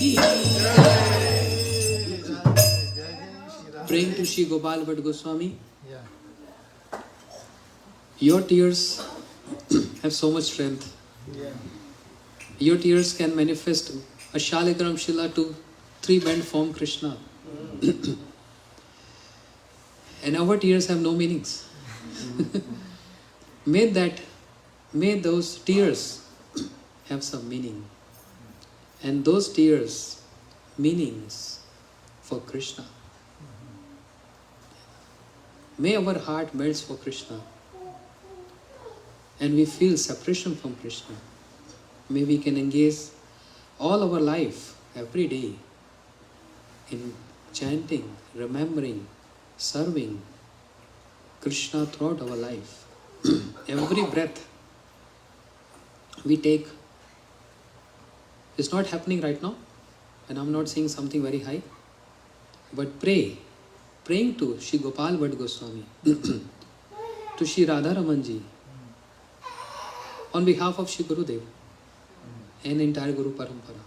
की Praying to Shri Gopal Bhatt Goswami. Yeah. Your tears have so much strength. Yeah. Your tears can manifest a Shaligram Shila to 3-band form Krishna. And our tears have no meanings. May those tears have some meaning. And those tears, meanings for Krishna. May our heart melts for Krishna. And we feel separation from Krishna. May we can engage all our life, every day, in chanting, remembering, serving Krishna throughout our life. Every breath we take is not happening right now, and I'm not saying something very high, but praying to Shri Gopal Bhatt Goswami, to Shri Radharamanji, on behalf of Shri Gurudev and entire Guru Parampara.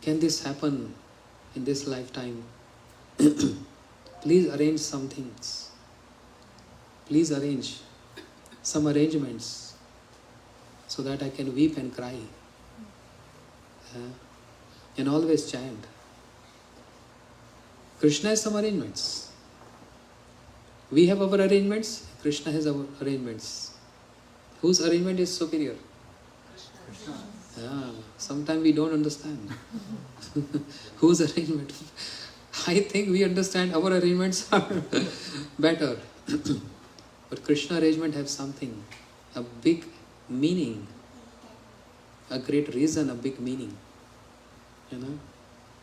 Can this happen in this lifetime? Please arrange some things. Please arrange some arrangements so that I can weep and cry. And always chant. Krishna has some arrangements. We have our arrangements, Krishna has our arrangements. Whose arrangement is superior? Sometimes we don't understand. Whose arrangement? I think we understand our arrangements are better. But Krishna arrangement has something, a big meaning, a great reason, a big meaning.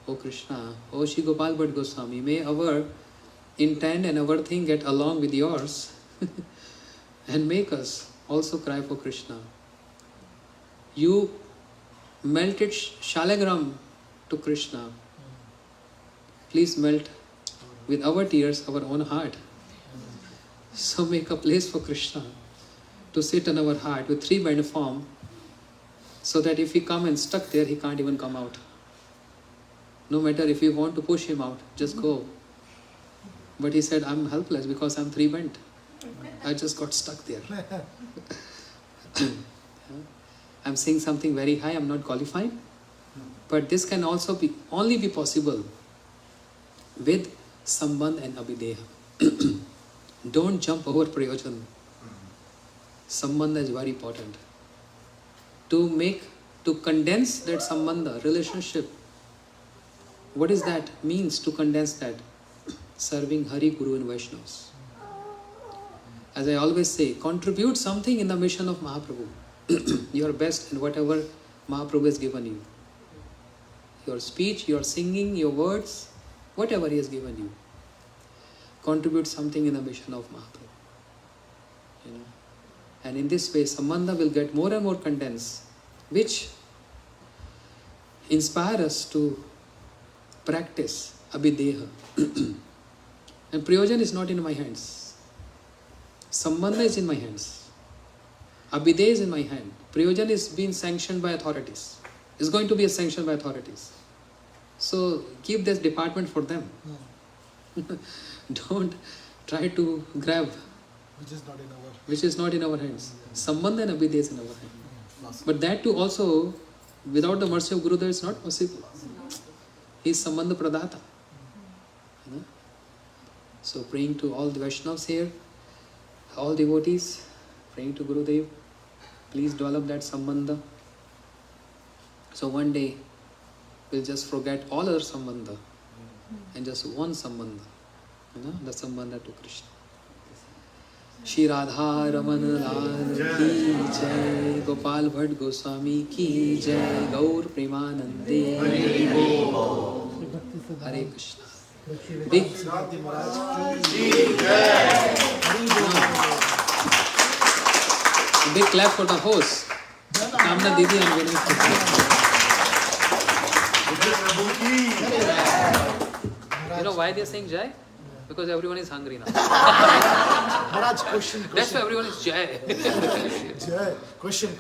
Oh Krishna, oh Shri Gopal Bhatt Goswami, may our intent and our thing get along with yours and make us also cry for Krishna. You melted Shalagram to Krishna. Please melt with our tears our own heart. So make a place for Krishna to sit in our heart with 3-band form, so that if he come and stuck there, he can't even come out. No matter if you want to push him out, just go. But he said, I'm helpless because I'm 3-bent. I just got stuck there. I'm saying something very high, I'm not qualified. But this can also only be possible with Sambandh and Abhideha. Don't jump over Prayojan. Sambandha is very important. To condense that Sambandha, relationship, what is that? Means to condense that? Serving Hari, Guru and Vaishnavas. As I always say, contribute something in the mission of Mahaprabhu. Your best in whatever Mahaprabhu has given you. Your speech, your singing, your words, whatever he has given you. Contribute something in the mission of Mahaprabhu. And in this way, Sambandha will get more and more condensed, which inspire us to practice Abhideha. And Prayojan is not in my hands. Sambandha is in my hands. Abhideha is in my hand. Prayojan is being sanctioned by authorities. It's going to be sanctioned by authorities. So keep this department for them. Don't try to grab which is not in our hands. Sambandha and Abhideha is in our hands. But that too also, without the mercy of Gurudev, is not possible. He is Sambandha Pradata. So praying to all the Vaishnavas here, all devotees, praying to Gurudev, please develop that Sambandha. So one day, we'll just forget all other Sambandha and just one Sambandha, the Sambandha to Krishna. Shri Radha Raman Lal ki jai, Gopal Bhatt Goswami ki jai, Gaur Premanande Hare Krishna. Big clap for the host, Kamna Didi and Vinay. You know why they are saying Jai? Because everyone is hungry now. Maharaj, question. That's why everyone is Jai. Jai. Question.